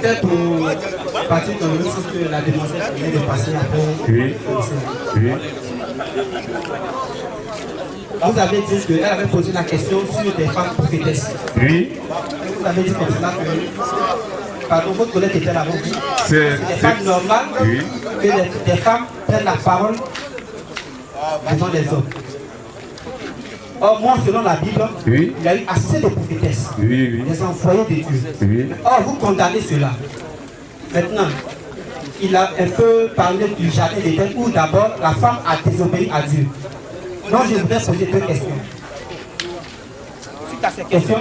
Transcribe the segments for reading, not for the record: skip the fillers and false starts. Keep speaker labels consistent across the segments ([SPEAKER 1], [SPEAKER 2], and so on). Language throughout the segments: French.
[SPEAKER 1] peut-être pour partir dans le sens que la demoiselle vient de passer après.
[SPEAKER 2] Oui. Oui.
[SPEAKER 1] Vous avez dit qu'elle avait posé la question sur des femmes prophétesses.
[SPEAKER 2] Oui.
[SPEAKER 1] Vous avez dit comme cela que, pardon, votre collègue était là-bas.
[SPEAKER 2] C'est
[SPEAKER 1] pas normal
[SPEAKER 2] oui.
[SPEAKER 1] que des femmes prennent la parole devant les hommes. Or, moi, selon la Bible,
[SPEAKER 2] oui.
[SPEAKER 1] il y a eu assez de prophétesses,
[SPEAKER 2] oui.
[SPEAKER 1] des envoyés de Dieu.
[SPEAKER 2] Oui.
[SPEAKER 1] Or, vous condamnez cela. Maintenant, il a un peu parlé du jardin d'Éden où d'abord la femme a désobéi à Dieu. Donc, je voudrais poser deux questions. Suite à ces questions,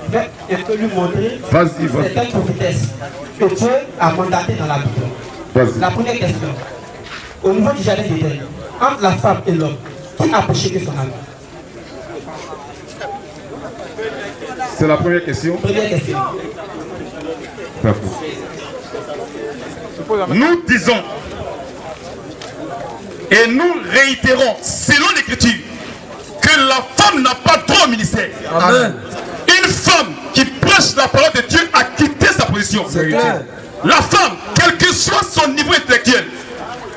[SPEAKER 1] je vais un peu lui montrer certaines prophétesses que Dieu a mandatées dans la Bible. La première question, au niveau du jardin d'Éden, entre la femme et l'homme, qui a péché que son ami?
[SPEAKER 2] C'est la première question.
[SPEAKER 1] Première question.
[SPEAKER 3] Nous disons et nous réitérons, selon l'Écriture, que la femme n'a pas droit au ministère.
[SPEAKER 4] Amen.
[SPEAKER 3] Une femme qui prêche la parole de Dieu a quitté sa position. La femme, quel que soit son niveau intellectuel,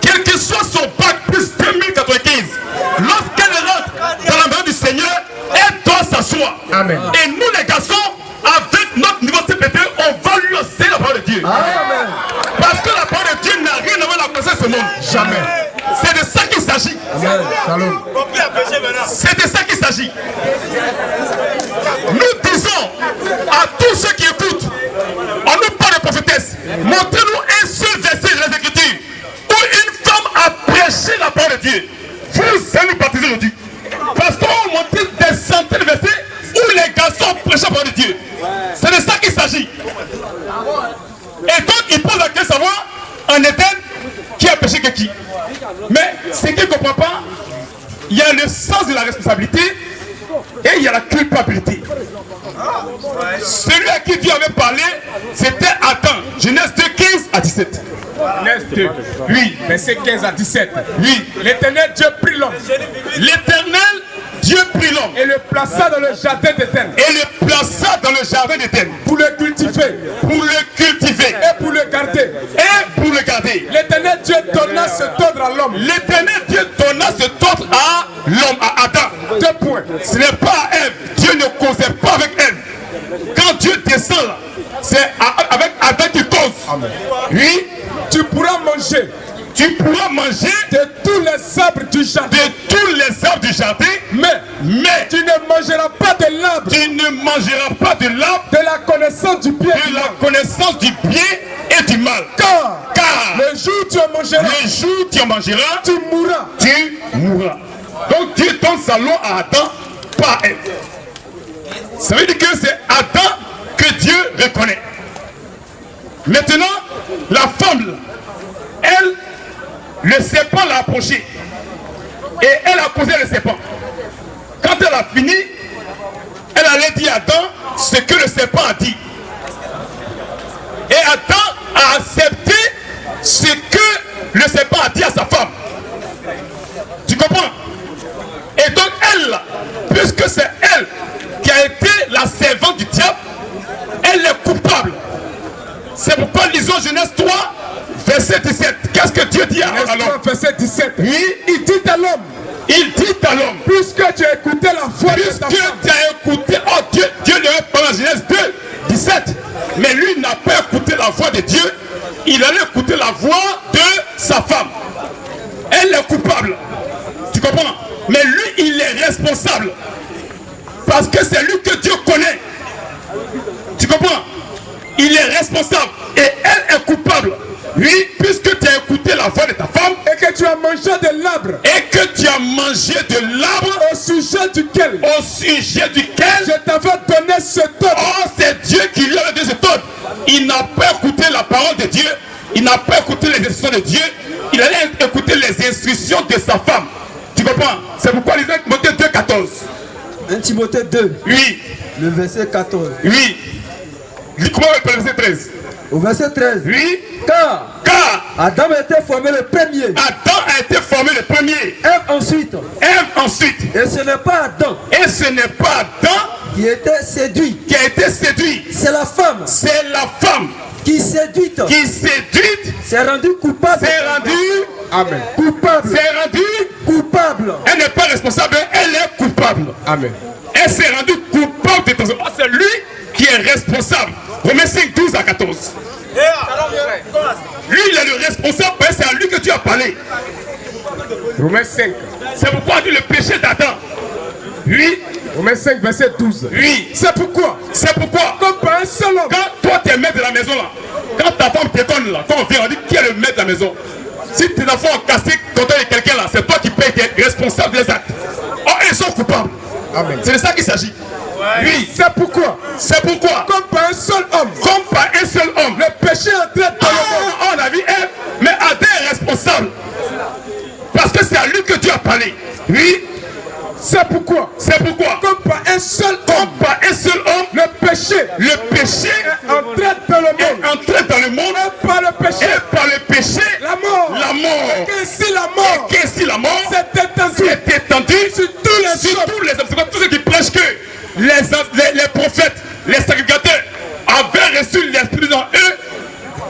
[SPEAKER 3] quel que soit son bac plus 2095, lorsqu'elle rentre dans la maison du Seigneur, elle doit s'asseoir.
[SPEAKER 4] Amen.
[SPEAKER 3] Et nous les garçons, avec notre niveau CPT, on va lui enseigner la parole de Dieu.
[SPEAKER 4] Amen.
[SPEAKER 3] Parce que la parole de Dieu n'a rien à voir avec la connaissance de ce monde. Jamais. C'est de ça qu'il s'agit. C'est de ça qu'il s'agit. Nous disons à tous ceux qui écoutent, on nous parle de prophétesse. Montrez-nous un seul verset de la Écriture où une femme a prêché la parole de Dieu. Vous allez nous baptiser aujourd'hui. Parce qu'on montre des centaines de versets où les garçons prêchent la parole de Dieu. C'est de ça qu'il s'agit. Et donc il pose la question de savoir en Éden qui a péché que qui. Mais ce qu'il ne comprend pas, il y a le sens de la responsabilité et il y a la culpabilité. Celui à qui Dieu avait parlé, c'était Adam. Genèse 2, 15 à 17.
[SPEAKER 4] Genèse 2, oui, verset 15 à 17.
[SPEAKER 3] Oui,
[SPEAKER 4] L'Éternel Dieu prit l'homme.
[SPEAKER 3] l'Éternel Dieu prit l'homme
[SPEAKER 4] Et le plaça dans le jardin d'Éden.
[SPEAKER 3] et le plaça dans le jardin d'Éden
[SPEAKER 4] Pour le cultiver.
[SPEAKER 3] pour le cultiver
[SPEAKER 4] Et pour le garder.
[SPEAKER 3] et pour le garder.
[SPEAKER 4] L'Éternel Dieu donna cet ordre à l'homme.
[SPEAKER 3] L'Éternel Dieu donna cet ordre à l'homme, à Adam.
[SPEAKER 4] 2 points.
[SPEAKER 3] Ce n'est pas à Ève. Dieu ne causait pas avec Ève. Quand Dieu descend là, c'est avec Adam qu'il cause. Oui,
[SPEAKER 4] Tu pourras manger
[SPEAKER 3] tu pourras manger
[SPEAKER 4] de tous les arbres du jardin.
[SPEAKER 3] de tous les arbres du jardin,
[SPEAKER 4] Mais tu ne mangeras pas de l'arbre
[SPEAKER 3] tu ne mangeras pas de l'arbre
[SPEAKER 4] de la connaissance du bien.
[SPEAKER 3] de la connaissance du bien et du mal.
[SPEAKER 4] Car
[SPEAKER 3] Car
[SPEAKER 4] le jour où tu en mangeras,
[SPEAKER 3] le jour où tu en mangeras,
[SPEAKER 4] tu mourras.
[SPEAKER 3] tu mourras. Donc Dieu donne sa loi à Adam, pas à Ève. Ça veut dire que c'est Adam que Dieu reconnaît. Maintenant, la femme, là, elle, le serpent l'a approché. Et elle a causé le serpent. Quand elle a fini, elle allait dire à Adam ce que le serpent a dit. Et Adam a accepté ce que le serpent a dit à sa femme. Tu comprends? Et donc elle, puisque c'est elle qui a été la servante du diable, elle est coupable. C'est pourquoi lisons Genèse 3, verset 17. Qu'est-ce que Dieu dit à l'homme?
[SPEAKER 4] Verset 17.
[SPEAKER 3] Oui,
[SPEAKER 4] Il dit à l'homme,
[SPEAKER 3] il dit à l'homme,
[SPEAKER 4] puisque tu as écouté la voix de
[SPEAKER 3] puisque
[SPEAKER 4] ta
[SPEAKER 3] tu
[SPEAKER 4] femme,
[SPEAKER 3] as écouté, oh Dieu lui a parlé dans Genèse 2, 17. Mais lui n'a pas écouté la voix de Dieu, il allait écouter la voix de sa femme. Elle est coupable. Tu comprends? Mais lui, il est responsable. Parce que c'est lui que Dieu connaît. Tu comprends? Il est responsable. Et elle est coupable. Oui, puisque tu as écouté la voix de ta femme.
[SPEAKER 4] et que tu as mangé de l'arbre
[SPEAKER 3] Et que tu as mangé de l'arbre
[SPEAKER 4] au sujet duquel
[SPEAKER 3] au sujet duquel
[SPEAKER 4] je t'avais donné cet ordre.
[SPEAKER 3] oh, c'est Dieu qui lui a donné cet ordre. Il n'a pas écouté la parole de Dieu. Il n'a pas écouté les instructions de Dieu. Il allait écouter les instructions de sa femme. Tu comprends? C'est pourquoi lisons Timothée 2, 14.
[SPEAKER 5] 1 Timothée 2,
[SPEAKER 3] Oui,
[SPEAKER 5] le verset 14.
[SPEAKER 3] oui. Comment on le verset 13?
[SPEAKER 5] Au verset 13.
[SPEAKER 3] Oui,
[SPEAKER 5] Car
[SPEAKER 3] car
[SPEAKER 5] Adam a été formé le premier,
[SPEAKER 3] Adam a été formé le premier,
[SPEAKER 5] Ève ensuite.
[SPEAKER 3] Ève ensuite.
[SPEAKER 5] Et ce n'est pas Adam
[SPEAKER 3] Et ce n'est pas Adam
[SPEAKER 5] qui était séduit,
[SPEAKER 3] qui a été séduit,
[SPEAKER 5] c'est la femme.
[SPEAKER 3] c'est la femme.
[SPEAKER 5] qui séduite
[SPEAKER 3] s'est
[SPEAKER 5] rendu coupable.
[SPEAKER 3] Amen.
[SPEAKER 5] Coupable.
[SPEAKER 3] S'est rendu
[SPEAKER 5] coupable.
[SPEAKER 3] Elle n'est pas responsable, elle est coupable.
[SPEAKER 2] Amen.
[SPEAKER 3] Elle s'est rendue coupable de ton sang. C'est lui qui est responsable. Romains 5, 12 à 14. Lui, il est le responsable, c'est à lui que tu as parlé.
[SPEAKER 2] Romains 5.
[SPEAKER 3] C'est pourquoi dit le péché d'Adam. Oui.
[SPEAKER 2] Romains 5, verset 12.
[SPEAKER 3] Oui. C'est pourquoi.
[SPEAKER 2] Comme par un seul homme.
[SPEAKER 3] Quand toi, tu es maître de la maison, là, quand ta femme t'étonne, là, quand on vient, on dit qui est le maître de la maison. Si tes enfants ont cassé contre quelqu'un, là, c'est toi qui payes, qui es responsable des actes. Oh, ils sont coupables.
[SPEAKER 2] Amen.
[SPEAKER 3] C'est de ça qu'il s'agit. Oui.
[SPEAKER 2] C'est pourquoi.
[SPEAKER 3] Comme par un seul homme.
[SPEAKER 2] Le péché entré dans le monde.
[SPEAKER 3] On a vu Ève, mais Adam est responsable. Parce que c'est à lui que Dieu a parlé. Oui.
[SPEAKER 2] C'est pourquoi.
[SPEAKER 3] Comme par un seul homme. Le péché
[SPEAKER 2] est entré dans le monde.
[SPEAKER 3] Et par le péché.
[SPEAKER 2] La mort.
[SPEAKER 3] Et qu'ainsi la mort.
[SPEAKER 2] s'est étendue
[SPEAKER 3] sur tous les hommes. C'est pas tous ceux qui prêchent que les prophètes, les sacrificateurs avaient reçu l'esprit dans eux.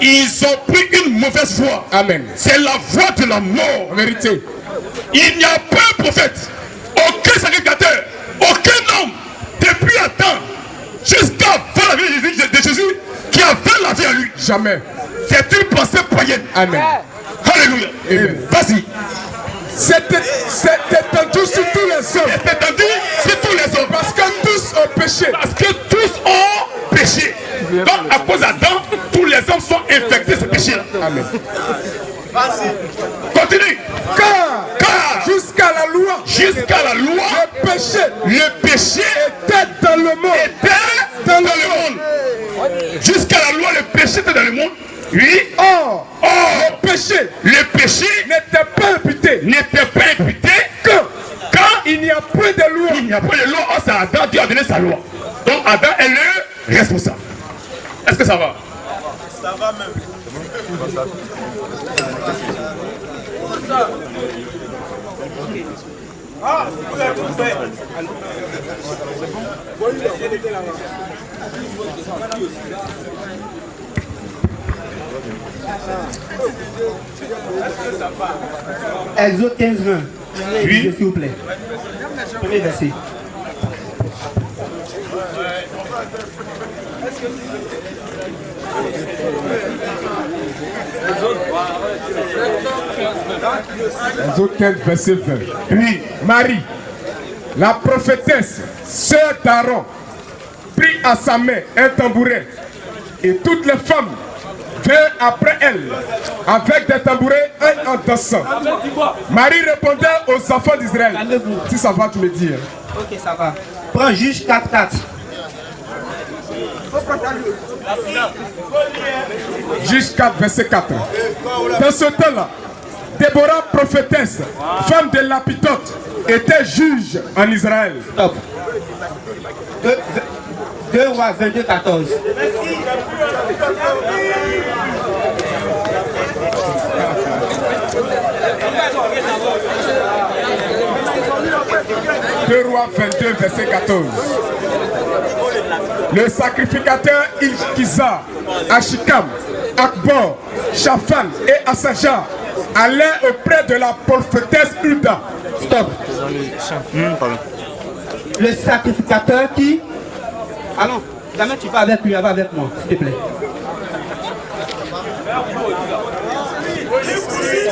[SPEAKER 3] Ils ont pris une mauvaise voie.
[SPEAKER 2] Amen.
[SPEAKER 3] C'est la voie de la mort.
[SPEAKER 2] En vérité.
[SPEAKER 3] Il n'y a pas un prophète, aucun sacrificateur, aucun homme, depuis Adam, jusqu'à la vie de Jésus, qui avait la vie à lui.
[SPEAKER 2] Jamais.
[SPEAKER 3] C'est une pensée païenne.
[SPEAKER 2] Amen.
[SPEAKER 3] Alléluia. Vas-y.
[SPEAKER 2] C'est étendu sur tous les hommes.
[SPEAKER 3] C'est étendu sur tous les hommes.
[SPEAKER 2] Parce que tous ont péché.
[SPEAKER 3] Donc à cause d'Adam, tous les hommes sont infectés de ce péché-là.
[SPEAKER 2] Amen.
[SPEAKER 3] Continue.
[SPEAKER 2] Car jusqu'à la loi,
[SPEAKER 3] le péché
[SPEAKER 2] était dans le monde.
[SPEAKER 3] Jusqu'à la loi, le péché était dans le monde. Oui.
[SPEAKER 2] Or, le péché n'était pas imputé. Quand il n'y a pas de loi.
[SPEAKER 3] Oh, c'est Adam, Dieu a donné sa loi. Donc Adam est le responsable. Est-ce que ça va?
[SPEAKER 6] Ça va même. Ah, vous avez tout fait.
[SPEAKER 1] Exode 15, 20.
[SPEAKER 3] Oui.
[SPEAKER 1] S'il vous plaît. Premier verset.
[SPEAKER 2] Exode 15, verset 20.
[SPEAKER 3] Oui.
[SPEAKER 2] Marie, la prophétesse, sœur d'Aaron, prit à sa main un tambourin, et toutes les femmes vinrent après elle avec des tambourins et en dansant. Marie répondait aux enfants d'Israël. Si ça va, tu me dis.
[SPEAKER 1] Ok, ça va. Prends Juge 4, 4.
[SPEAKER 2] Juge 4, verset 4. Dans ce temps-là, Déborah, prophétesse, femme de Lapitote, était juge en Israël.
[SPEAKER 1] Stop. 2 Rois 22, 14.
[SPEAKER 2] Deux Rois 22, verset 14. Le sacrificateur Ilkisa, Ashikam, Akbor, Shaphan et Assaja allaient auprès de la prophétesse Hulda.
[SPEAKER 1] Stop. Le sacrificateur qui... Allons, jamais tu vas avec lui, va avec moi, s'il te plaît.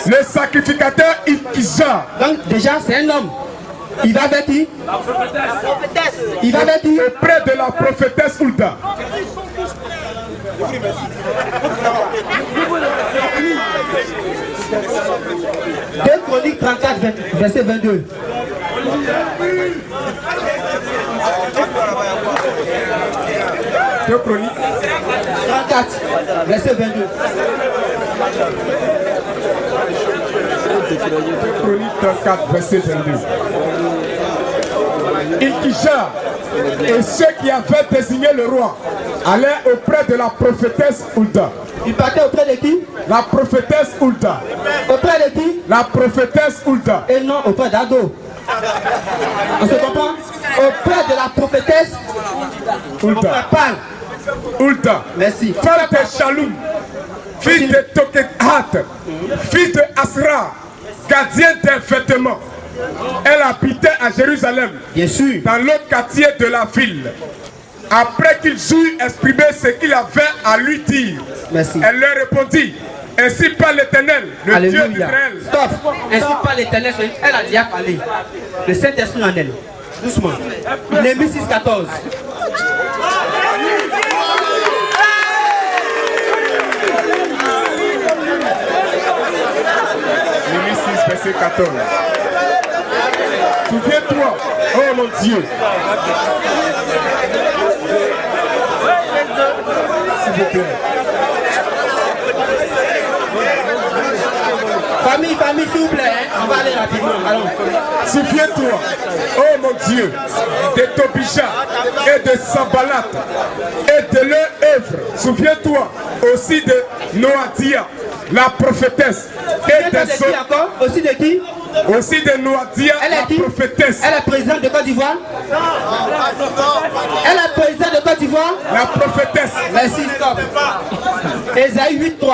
[SPEAKER 2] Le sacrificateur Ilkisa.
[SPEAKER 1] Donc déjà, c'est un homme. Il va avec qui? La prophétesse. Il va avec qui?
[SPEAKER 2] Auprès de la prophétesse Hulda.
[SPEAKER 1] Deux Chroniques 34, verset 22.
[SPEAKER 2] Deux Chroniques
[SPEAKER 1] 34, verset 22.
[SPEAKER 2] Chronique 34, verset 22. Ilkija et ceux qui avaient désigné le roi allaient auprès de la prophétesse Hulda.
[SPEAKER 1] Il partait auprès de qui?
[SPEAKER 2] La prophétesse Hulda.
[SPEAKER 1] Auprès de qui?
[SPEAKER 2] La prophétesse Hulda.
[SPEAKER 1] Et non auprès d'Ado. On se comprend? Auprès de la prophétesse
[SPEAKER 2] Hulda.
[SPEAKER 1] on parle.
[SPEAKER 2] Hulda,
[SPEAKER 1] Merci.
[SPEAKER 2] femme de Shaloum, fille de Tokehat, fille de Asra, gardienne des vêtements. Elle habitait à Jérusalem,
[SPEAKER 1] Bien sûr.
[SPEAKER 2] dans l'autre quartier de la ville. Après qu'il eut exprimé ce qu'il avait à lui dire,
[SPEAKER 1] Merci.
[SPEAKER 2] elle leur répondit, ainsi parle l'Éternel, le Dieu
[SPEAKER 1] Alléluia.
[SPEAKER 2] d'Israël.
[SPEAKER 1] Stop. Ainsi parle l'Éternel. Elle a déjà parlé. Le Saint-Esprit en elle. Doucement. Néhémie 6,14.
[SPEAKER 2] Néhémie 6, verset 14. Souviens-toi, oh mon Dieu. S'il vous plaît.
[SPEAKER 1] Famille, s'il vous plaît. On va aller rapidement. Allons.
[SPEAKER 2] Souviens-toi, oh mon Dieu, de Tobija et de Sambalat et de leur œuvre. Souviens-toi aussi de Noadia, la prophétesse. Et
[SPEAKER 1] De qui encore? Aussi de qui?
[SPEAKER 2] aussi de Noadia,
[SPEAKER 1] Elle est
[SPEAKER 2] la
[SPEAKER 1] qui?
[SPEAKER 2] prophétesse.
[SPEAKER 1] Elle est présidente de Côte d'Ivoire? Elle est présidente de Côte d'Ivoire?
[SPEAKER 2] La prophétesse.
[SPEAKER 1] Merci, stop. Ésaïe 8,3.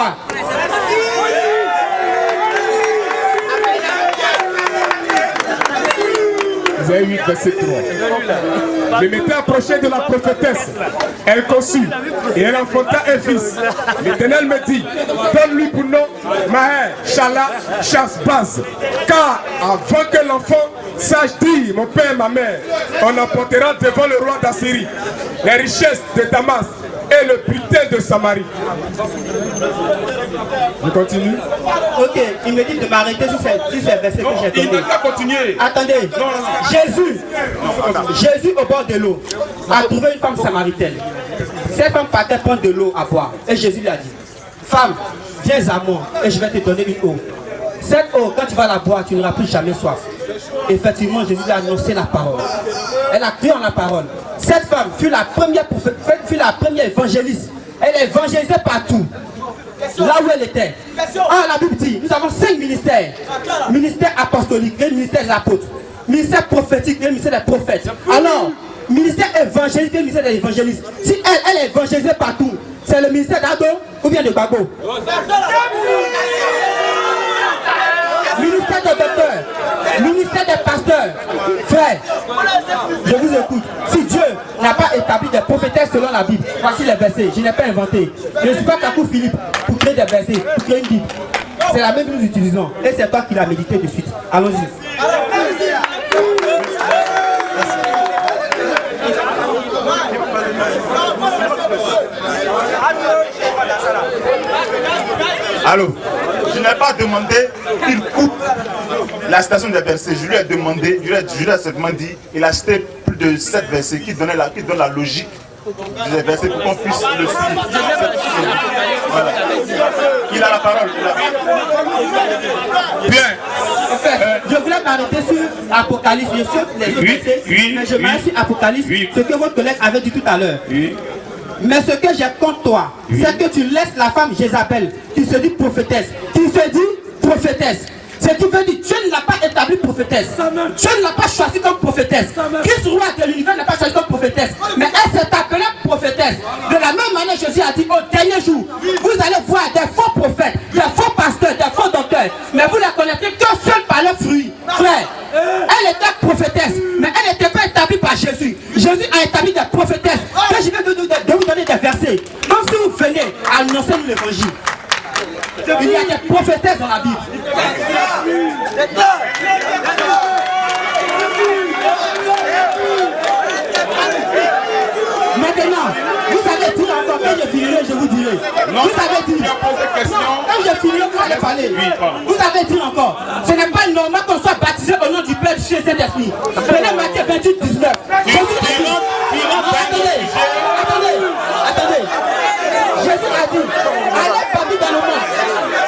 [SPEAKER 2] Ésaïe 8, verset 3. Je m'étais approché de la prophétesse. Elle conçut et elle enfanta un fils. L'Éternel me dit, donne-lui pour nom Maher, Shala, Chasbaz. Car avant que l'enfant sache dire mon père et ma mère, on emportera devant le roi d'Assyrie les richesses de Damas et le butin de Samarie. Je continue.
[SPEAKER 1] Ok, il me dit de m'arrêter sur ces versets que j'ai
[SPEAKER 3] Il ne
[SPEAKER 1] donnés.
[SPEAKER 3] peut pas continuer.
[SPEAKER 1] Attendez, Jésus au bord de l'eau a trouvé une femme samaritaine. Cette femme partait prendre de l'eau à boire. Et Jésus lui a dit, femme, viens à moi et je vais te donner une eau. Cette eau, quand tu vas la boire, tu n'auras plus jamais soif. Effectivement, Jésus lui a annoncé la parole. Elle a cru en la parole. Cette femme fut la première évangéliste. Elle évangélisait partout. Là où elle était. Ah, la Bible dit, nous avons 5 ministères. Ministère apostolique, le ministère des apôtres. Ministère prophétique, le ministère des prophètes. Alors, ministère évangélique, le ministère des évangélistes. Si elle évangélisait partout, c'est le ministère d'Ado ou bien de Babo? Ministère des docteurs, ministère des pasteurs. Frère, je vous écoute. Si Dieu n'a pas établi des prophétesses selon la Bible, voici les versets. Je n'ai pas inventé. Je ne suis pas Kakou Philippe pour créer des versets, pour créer une Bible. C'est la même que nous utilisons. Et c'est toi qui l'as médité de suite. Allons-y.
[SPEAKER 3] Allô, je n'ai pas demandé qu'il coupe la citation des versets. Je lui ai demandé, je lui ai simplement dit, il a cité plus de 7 versets qui donnent la logique des versets pour qu'on puisse le suivre. Voilà. Il a la parole. Bien.
[SPEAKER 1] Je voulais m'arrêter sur Apocalypse, bien sûr, les autres versets, mais je m'arrête sur Apocalypse, ce que votre collègue avait dit tout à l'heure. Mais ce que j'ai contre toi, c'est que tu laisses la femme Jézabel, qui se dit prophétesse, Ce qui veut dire, Dieu ne l'a pas établi prophétesse. Dieu ne l'a pas choisi comme prophétesse. Christ, roi de l'univers, n'a pas choisi comme prophétesse. Mais elle s'est appelée prophétesse. De la même manière, Jésus a dit, au dernier jour, vous allez voir des faux prophètes, des faux pasteurs, des faux docteurs. Mais vous les connaissez que seul par leurs fruits. Frère, elle était prophétesse, mais elle n'était pas établie par Jésus. Jésus a établi des prophétesses. Quand je vais vous donner des versets, même si vous venez à annoncer l'évangile, il y a des prophétesses dans la Bible. Maintenant, vous allez dire encore, quand je finirai, je vous dirai.
[SPEAKER 3] Non,
[SPEAKER 1] vous avez dit, quand je finirai, vous allez parler. Vous avez dit encore, ce n'est pas normal qu'on soit baptisé au nom du Père, du Fils et de Saint-Esprit. Prenez Matthieu 28, 19. Attendez. Jésus a dit, allez partout dans le monde.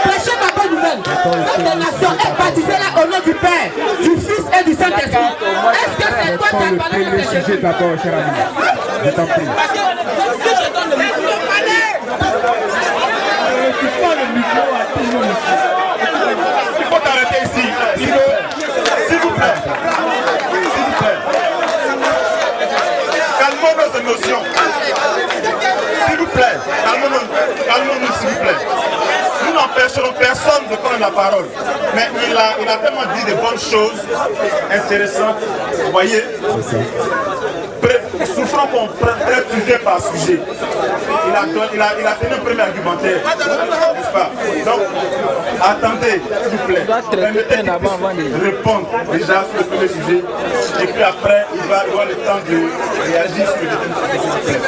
[SPEAKER 1] Prêchez ma bonne nouvelle. Toutes les nations est baptisée là au nom du Père, du Fils et du Saint-Esprit. Est-ce que c'est toi qui as parlé de ce sujet d'abord, cher ami? Je t'en prie. Parce que si je donne le micro, tu prends le micro à tout le monde.
[SPEAKER 3] Il faut t'arrêter ici. S'il vous plaît. Calmons nos émotions. de prendre la parole. Mais il a tellement dit de bonnes choses intéressantes. Vous voyez, souffrant qu'on prenne sujet par sujet. Il a tenu un premier argumentaire, n'est-ce pas? Donc, attendez, s'il vous plaît. Permettez qu'il puisse répondre déjà sur le premier sujet. Et puis après, il va avoir le temps de réagir sur le deuxième sujet.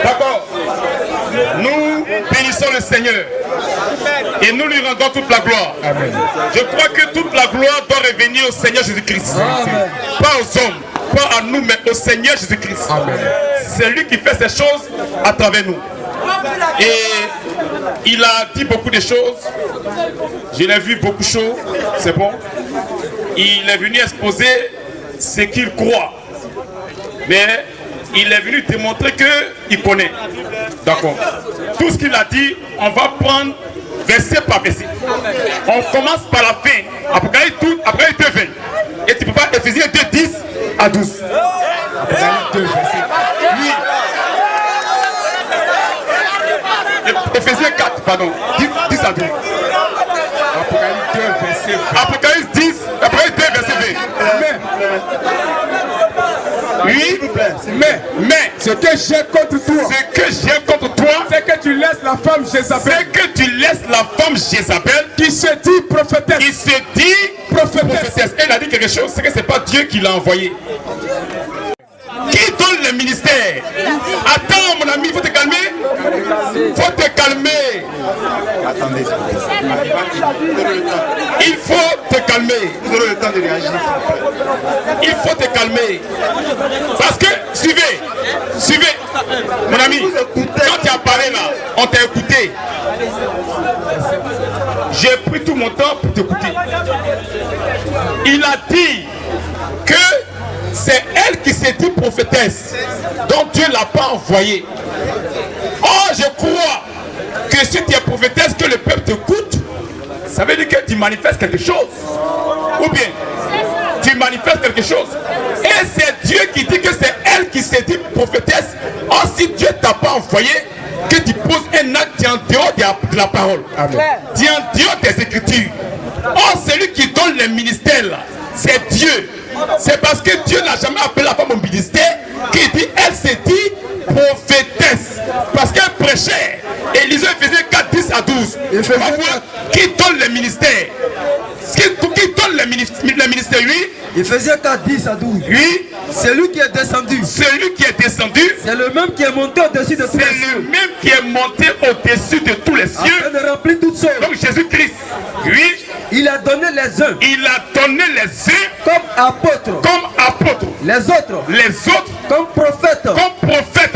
[SPEAKER 2] D'accord. Nous bénissons le Seigneur et nous lui rendons toute la gloire. Amen. Je crois que toute la gloire doit revenir au Seigneur Jésus-Christ. Pas aux hommes, pas à nous, mais au Seigneur Jésus-Christ. C'est lui qui fait ces choses à travers nous. Et il a dit beaucoup de choses. Je l'ai vu beaucoup chaud. C'est bon. Il est venu exposer ce qu'il croit. Mais il est venu démontrer qu'il connaît. D'accord. Tout ce qu'il a dit, on va prendre verset par verset. On commence par la fin. Apocalypse 2:20. Et tu peux pas Éphésiens 2:10 à 12. Apocalypse 2, verset. Oui. Éphésiens 4, pardon. 10 à 12. Apocalypse 2, verset 20. Apocalypse 10, Apocalypse 2, verset 20. Oui, mais ce que j'ai contre toi, c'est que tu laisses la femme Jézabel, qui se dit prophétesse. Et il a dit quelque chose, c'est que c'est pas Dieu qui l'a envoyé. Qui donne le ministère? Attends mon ami, il faut te calmer. Faut te calmer. Attendez. Il faut te calmer. Vous aurez le temps de réagir. Il faut te calmer. Parce que, suivez. Mon ami, quand tu as parlé là, on t'a écouté. J'ai pris tout mon temps pour t'écouter. Il a dit que c'est elle qui s'est dit prophétesse, donc Dieu ne l'a pas envoyée. Oh, je crois que si tu es prophétesse, que le peuple t'écoute, ça veut dire que tu manifestes quelque chose. Ou bien, tu manifestes quelque chose. Et c'est Dieu qui dit que c'est elle qui s'est dit prophétesse. Oh, si Dieu ne t'a pas envoyé, que tu poses un acte, tu es en dehors de la parole. Tu es en dehors des Écritures. Oh, celui qui donne le ministère là, c'est Dieu. C'est parce que Dieu n'a jamais appelé la femme au ministère qu'il dit, elle s'est dit prophétesse. Parce qu'elle prêchait. Et lisez Éphésiens 4, 10 à 12. Qui donne le ministère? Qui donne le ministère, oui?
[SPEAKER 5] Éphésiens 4, 10 à 12.
[SPEAKER 2] Oui.
[SPEAKER 5] C'est lui qui est descendu.
[SPEAKER 2] Celui qui est descendu.
[SPEAKER 5] C'est le même qui est monté au-dessus de tous les cieux.
[SPEAKER 2] C'est le même qui est monté au-dessus de tous les cieux.
[SPEAKER 5] Afin de remplir toutes choses.
[SPEAKER 2] Donc Jésus-Christ, oui.
[SPEAKER 5] Il a donné les uns.
[SPEAKER 2] Il a donné les uns
[SPEAKER 5] comme apôtres. Les autres. Comme prophètes.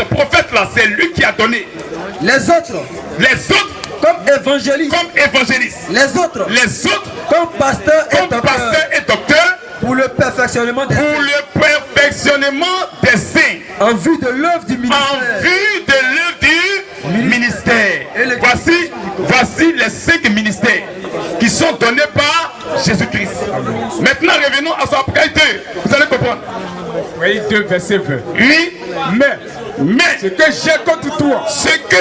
[SPEAKER 2] Prophète là, c'est lui qui a donné.
[SPEAKER 5] Les autres. Comme évangélistes. Les autres. Comme pasteurs et docteurs. Pour le perfectionnement des saints. En vue de l'œuvre du ministère.
[SPEAKER 2] Voici les 5 ministères qui sont donnés par Jésus-Christ. Maintenant, revenons à son Apocalypse 2. Vous allez comprendre. Oui, 2 verset 20. Oui, mais ce que j'ai contre toi, c'est que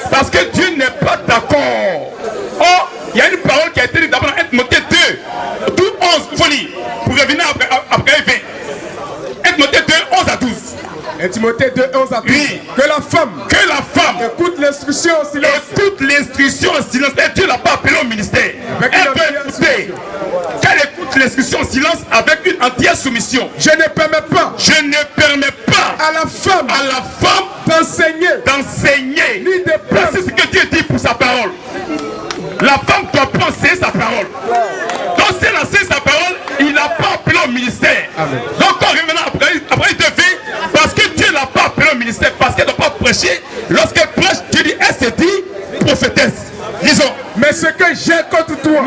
[SPEAKER 2] parce que Dieu n'est pas d'accord. Oh, il y a une parole qui a été dite d'abord dans 1 Timothée 2, 11, il faut lire, pour revenir après 20. 1 Timothée 2, 11 à 12. 1 Timothée 2, 11 à 12. Oui. Que la femme écoute l'instruction en silence. Et Dieu l'a pas appelé au ministère. Elle peut écouter. Qu'elle écoute l'instruction en silence avec une entière soumission. Je ne permets pas à la femme d'enseigner. Ni de prendre. C'est ce que Dieu dit pour sa parole. La femme doit penser sa parole. Donc si elle enseigne sa parole, il n'a pas appelé au ministère. Amen. Donc quand revenant après il devait, parce que Dieu l'a pas appelé au ministère, parce qu'elle ne doit pas prêcher. Lorsqu'elle prêche, Dieu dit, elle se dit prophétesse. Disons. Mais ce que j'ai contre toi,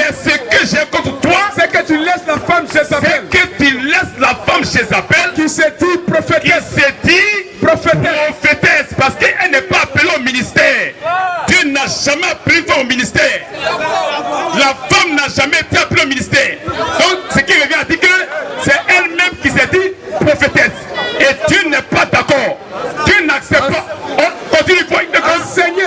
[SPEAKER 2] c'est que tu laisses la femme Jézabel. Qui se dit prophétesse. Parce qu'elle n'est pas appelée au ministère. Dieu n'a jamais appelé au ministère. La femme n'a jamais été appelée au ministère. Donc ce qui revient à dire que c'est elle-même qui s'est dit prophétesse. Et Dieu n'est pas d'accord. Dieu n'accepte pas. On continue, il faut enseigner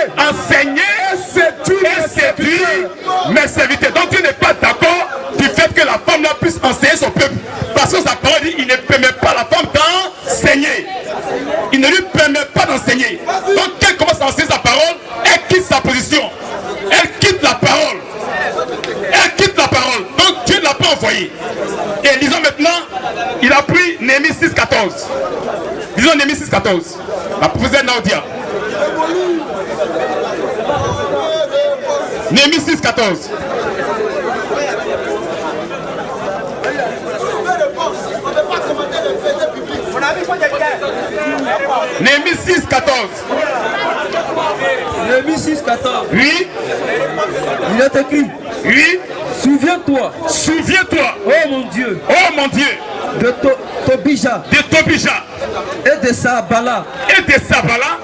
[SPEAKER 3] envoyé. Et disons maintenant, il a pris Néhémie 6,14. Disons Néhémie 6,14. La prophétie Naodia. Néhémie 6,14. Néhémie 6,14.
[SPEAKER 5] Néhémie 6,14.
[SPEAKER 3] Oui.
[SPEAKER 5] Il est écrit.
[SPEAKER 3] Oui.
[SPEAKER 5] Souviens-toi.
[SPEAKER 3] Souviens-toi.
[SPEAKER 5] Oh mon Dieu.
[SPEAKER 3] Oh mon Dieu.
[SPEAKER 5] De Tobija.
[SPEAKER 3] De Tobija.
[SPEAKER 5] Et de Sabala.
[SPEAKER 3] Et de Sabala.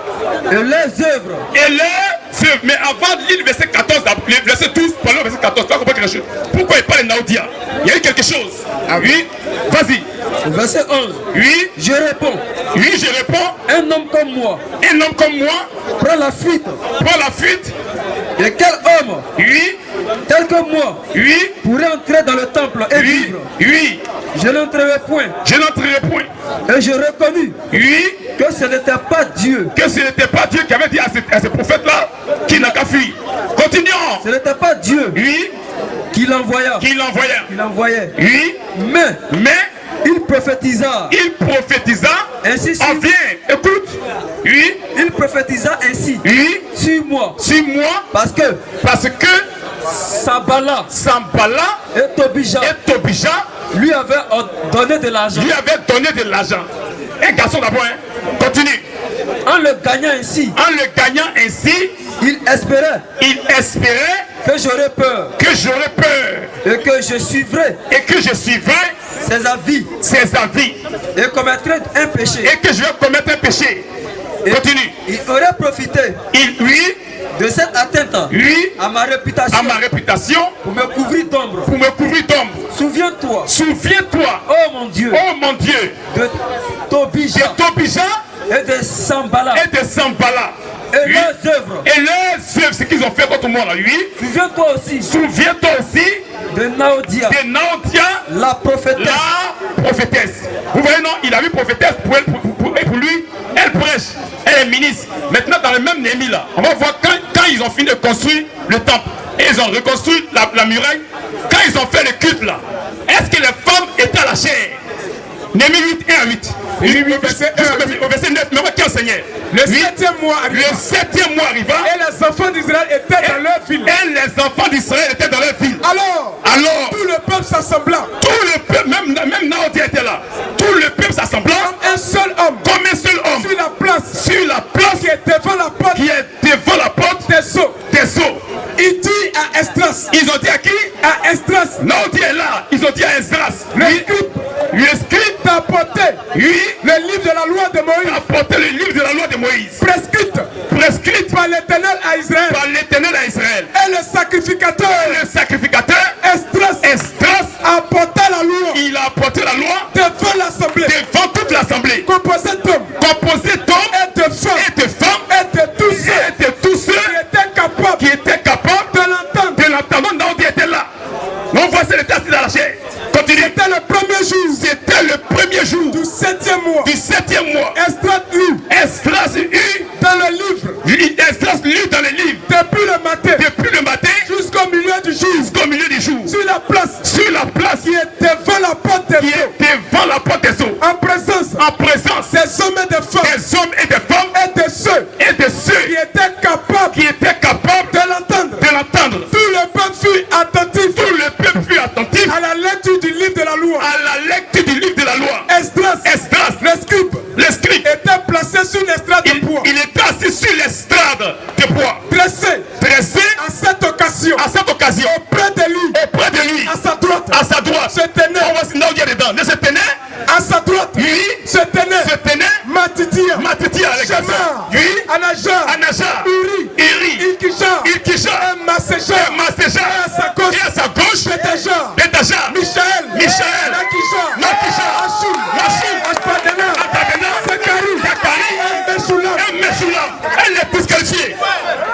[SPEAKER 5] Et les œuvres.
[SPEAKER 3] Et les œuvres. Mais avant de lire le verset 14, le verset 12, parlons le verset 14, tu vas comprendre quelque chose. Pourquoi il parle de Naodia? Il y a eu quelque chose. Ah oui. Vas-y.
[SPEAKER 5] Verset 11.
[SPEAKER 3] Oui.
[SPEAKER 5] Je réponds.
[SPEAKER 3] Oui, je réponds.
[SPEAKER 5] Un homme comme moi.
[SPEAKER 3] Un homme comme moi.
[SPEAKER 5] Prends la fuite.
[SPEAKER 3] Prends la fuite.
[SPEAKER 5] Et quel homme?
[SPEAKER 3] Oui.
[SPEAKER 5] Tel que moi.
[SPEAKER 3] Oui.
[SPEAKER 5] Pourrait entrer dans le temple et vivre.
[SPEAKER 3] Oui.
[SPEAKER 5] Je n'entrerai point.
[SPEAKER 3] Je n'entrerai point.
[SPEAKER 5] Et je reconnus.
[SPEAKER 3] Oui.
[SPEAKER 5] Que ce n'était pas Dieu.
[SPEAKER 3] Que ce n'était pas Dieu qui avait dit à ce prophète-là qu'il n'a qu'à fuir. Continuons.
[SPEAKER 5] Ce n'était pas Dieu.
[SPEAKER 3] Oui.
[SPEAKER 5] Qui l'envoya.
[SPEAKER 3] Qui l'envoya.
[SPEAKER 5] Qui l'envoyait.
[SPEAKER 3] Oui.
[SPEAKER 5] Mais. Il prophétisa.
[SPEAKER 3] Il prophétisa.
[SPEAKER 5] Ainsi.
[SPEAKER 3] On vient. Écoute. Oui.
[SPEAKER 5] Il prophétisa ainsi.
[SPEAKER 3] Oui.
[SPEAKER 5] Suis-moi.
[SPEAKER 3] Suis-moi.
[SPEAKER 5] Parce que. Sabala et Tobija lui avaient donné de l'argent.
[SPEAKER 3] Un garçon d'abord, hein. Continue.
[SPEAKER 5] En le gagnant ainsi.
[SPEAKER 3] Il espérait.
[SPEAKER 5] Que j'aurais peur. Et que je suivrai. Ses avis. Et commettrai un péché.
[SPEAKER 3] Continue.
[SPEAKER 5] Il aurait profité. De cette atteinte à ma réputation, pour me couvrir d'ombre. Souviens-toi. Oh mon Dieu. De Tobija. Et de Sambala. Et leurs œuvres.
[SPEAKER 3] Ce qu'ils ont fait contre moi là, oui.
[SPEAKER 5] Souviens-toi aussi. De Naodia. La prophétesse.
[SPEAKER 3] Vous voyez, non, il a vu prophétesse pour lui, elle prêche, elle est ministre. Maintenant, dans le même Néhémie là, on va voir quand ils ont fini de construire le temple et ils ont reconstruit la muraille, quand ils ont fait le culte là, est-ce que les femmes étaient à la chair? Néhémie 8, 1 à 8. Au verset 9, mais qui enseignait?
[SPEAKER 2] Le septième mois
[SPEAKER 3] arriva.
[SPEAKER 2] Et les enfants d'Israël étaient dans leur ville. Alors, tout le peuple s'assembla.
[SPEAKER 3] Tout le peuple, même Naodia était là. Tout le peuple s'assembla.
[SPEAKER 2] Comme un seul homme. Sur la place. Qui est devant la porte. Des eaux. Il dit à Esdras.
[SPEAKER 3] Ils ont dit à qui?
[SPEAKER 2] À Esdras.
[SPEAKER 3] Naodia est là. Ils ont dit à Esdras.
[SPEAKER 2] Le scribe d'apporter le livre de la loi de Moïse. Prescrite par l'Éternel à Israël. Et le sacrificateur. Esdras apporta la loi.
[SPEAKER 3] Il a apporté la loi
[SPEAKER 2] devant
[SPEAKER 3] toute l'assemblée.
[SPEAKER 2] Composé d'hommes. Et de femmes. Et de tous ceux qui étaient capables de l'entendre.
[SPEAKER 3] Naodia était là. On voit c'est le test de la chair. Continue.
[SPEAKER 2] C'était le premier jour. Du septième mois. Esdras lut dans le livre. Depuis le matin. Jusqu'au milieu du jour. Sur la place. Qui est devant la porte des eaux. En présence. Des hommes et des femmes. Et de ceux qui étaient capables de l'entendre. Tout le peuple fut attentif. À la lecture du livre de la loi. Esdras, le scribe, était placé sur l'estrade de bois.
[SPEAKER 3] Il était assis sur l'estrade de bois.
[SPEAKER 2] Dressé à cette occasion. Auprès de lui. À sa droite. Se tenait.
[SPEAKER 3] On voit si Naodia dedans. Ne se tenait.
[SPEAKER 2] À sa droite. Se tenait. Matitia.
[SPEAKER 3] Shema. Anaja.
[SPEAKER 2] Uri. Ilkisha. Et Masséja. Et à sa gauche. Pétaja. Michaël. Nakisha. Achim. Ashpadena. Zakari.
[SPEAKER 3] Et Meshulam. Elle est disqualifiée.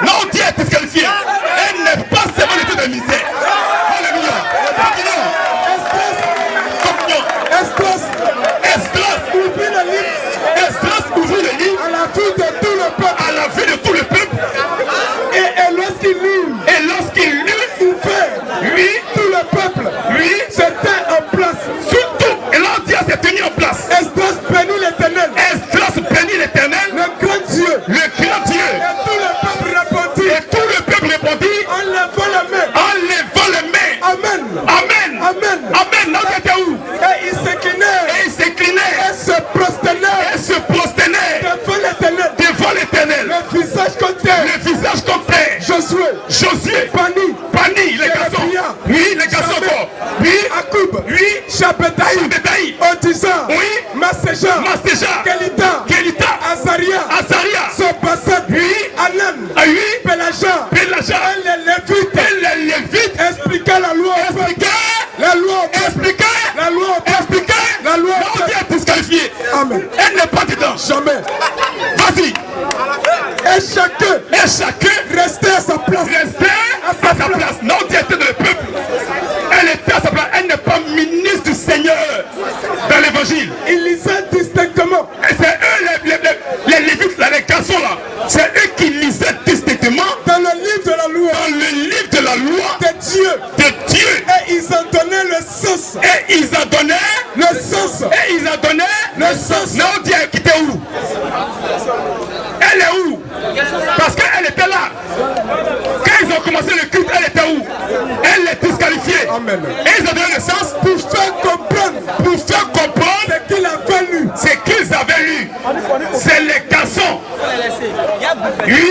[SPEAKER 3] Naodia est disqualifiée. Elle n'est pas seulement l'état de misère. Alléluia. Esdras ouvrit le livre.
[SPEAKER 2] À la vue de tout le peuple. Et lorsqu'il lut,
[SPEAKER 3] Ouvert.
[SPEAKER 2] tout le peuple. C'était
[SPEAKER 4] Jacob,
[SPEAKER 3] oui,
[SPEAKER 4] Shabetaï, Otisa,
[SPEAKER 3] oui,
[SPEAKER 4] Maseja, Kelita, Azaria, Sobasat,
[SPEAKER 3] oui,
[SPEAKER 4] Anan,
[SPEAKER 3] oui,
[SPEAKER 4] Pelaja,
[SPEAKER 3] et
[SPEAKER 4] les Lévites, expliquaient la loi, la loi,
[SPEAKER 3] est disqualifiée.
[SPEAKER 4] Amen.
[SPEAKER 3] Elle n'est pas dedans.
[SPEAKER 4] Jamais.
[SPEAKER 3] Vas-y.
[SPEAKER 4] Et chacun restait à sa place.
[SPEAKER 3] Non, tu étais dans le peuple. Elle était à sa place. Elle n'est pas ministre du Seigneur dans l'évangile.
[SPEAKER 4] Il lisait distinctement.
[SPEAKER 3] Et c'est eux, les Lévites, là, les garçons là. C'est eux qui lisaient distinctement
[SPEAKER 4] dans le livre de la loi.
[SPEAKER 3] Dans le livre de la loi
[SPEAKER 4] de Dieu. Et ils en donnaient le sens.
[SPEAKER 3] Non, Dieu a quitté où? Elle est où? Parce qu'elle était là. Quand ils ont commencé le culte, elle était où? Elle est disqualifiée.
[SPEAKER 4] Amen.
[SPEAKER 3] Et ils ont donné le sens
[SPEAKER 4] pour faire comprendre
[SPEAKER 3] ce qu'ils avaient lu. C'est les garçons. Oui.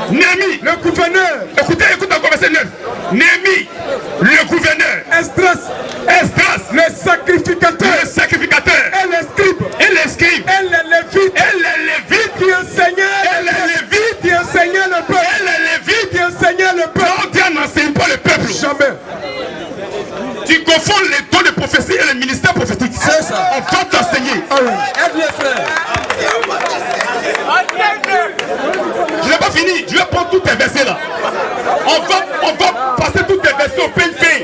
[SPEAKER 3] Némi,
[SPEAKER 4] le gouverneur.
[SPEAKER 3] Écoutez dans le verset 9. Némi, le gouverneur. Esdras,
[SPEAKER 4] le sacrificateur.
[SPEAKER 3] Et les scribes.
[SPEAKER 4] Et les Lévites qui enseignaient le peuple.
[SPEAKER 3] Non, Dieu n'enseigne pas le peuple.
[SPEAKER 4] Jamais.
[SPEAKER 3] Tu confonds les dons de prophétie et le ministère prophétique.
[SPEAKER 5] C'est ça.
[SPEAKER 3] On va t'enseigner.
[SPEAKER 5] Aide les frères.
[SPEAKER 3] Je n'ai pas fini. Je vais prendre tous tes versets là. On va passer tous tes versets au pain fin.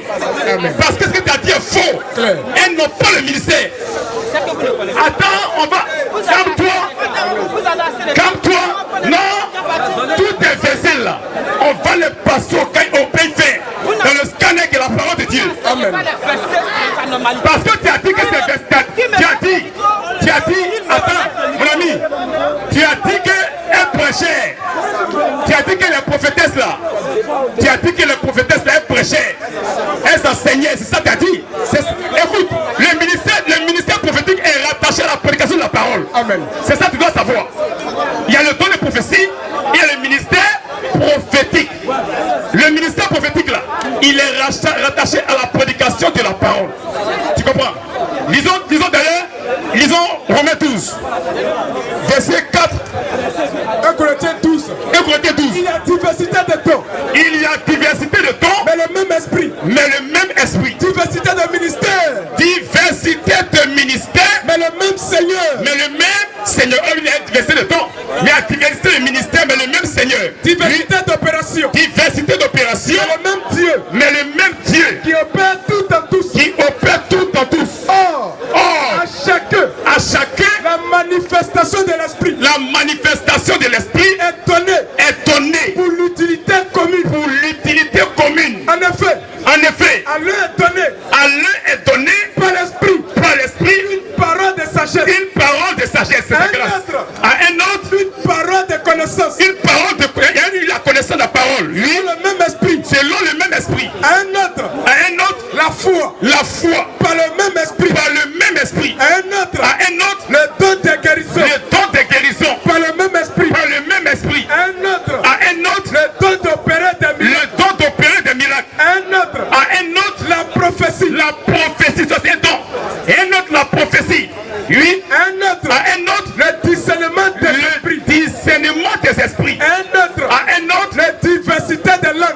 [SPEAKER 3] Parce que ce que tu as dit est faux. Elles n'ont pas le ministère. Attends, on va. Calme-toi. Non. Tous tes versets là, on va les passer au pain fin. Dans le scanner qui est la parole de Dieu.
[SPEAKER 4] Amen.
[SPEAKER 3] Parce que tu as dit que c'est versets. Tu as dit, attends, mon ami, tu as dit qu'elle prêchait. Tu as dit que les prophétesses là, elles prêchaient. Elles enseignaient, c'est ça que tu as dit. Écoute, le ministère prophétique est rattaché à la prédication de la parole.
[SPEAKER 4] Amen.
[SPEAKER 3] C'est ça que tu dois savoir. Il y a le don de prophétie, il y a le ministère prophétique. Le ministère prophétique là, il est rattaché à la prédication de la parole. Tu comprends? Lisons d'ailleurs, Romains 12, verset 4.
[SPEAKER 4] 1 Corinthiens 12. Il y a diversité de dons.
[SPEAKER 3] Mais le même esprit.
[SPEAKER 4] Diversité de ministères. Mais le même Seigneur.
[SPEAKER 3] Il y a diversité de dons. Il y a diversité de ministères, mais le même Seigneur.
[SPEAKER 4] Diversité d'opérations.
[SPEAKER 3] Mais le même Dieu.
[SPEAKER 4] Qui opère tout en tous. Or, à chacun, la manifestation de l'esprit est donnée pour l'utilité commune. En effet, à l'un est donné par l'esprit une parole de sagesse, à un autre une parole de connaissance,
[SPEAKER 3] il y a eu la connaissance de la parole, selon le même esprit,
[SPEAKER 4] à un autre la foi par le même esprit, à un autre le don de guérison, par le même esprit, à un autre le don d'opérer des miracles, à un autre la prophétie,
[SPEAKER 3] ça c'est un don. Et un autre la prophétie, oui.
[SPEAKER 4] À un autre le discernement des esprits, à un autre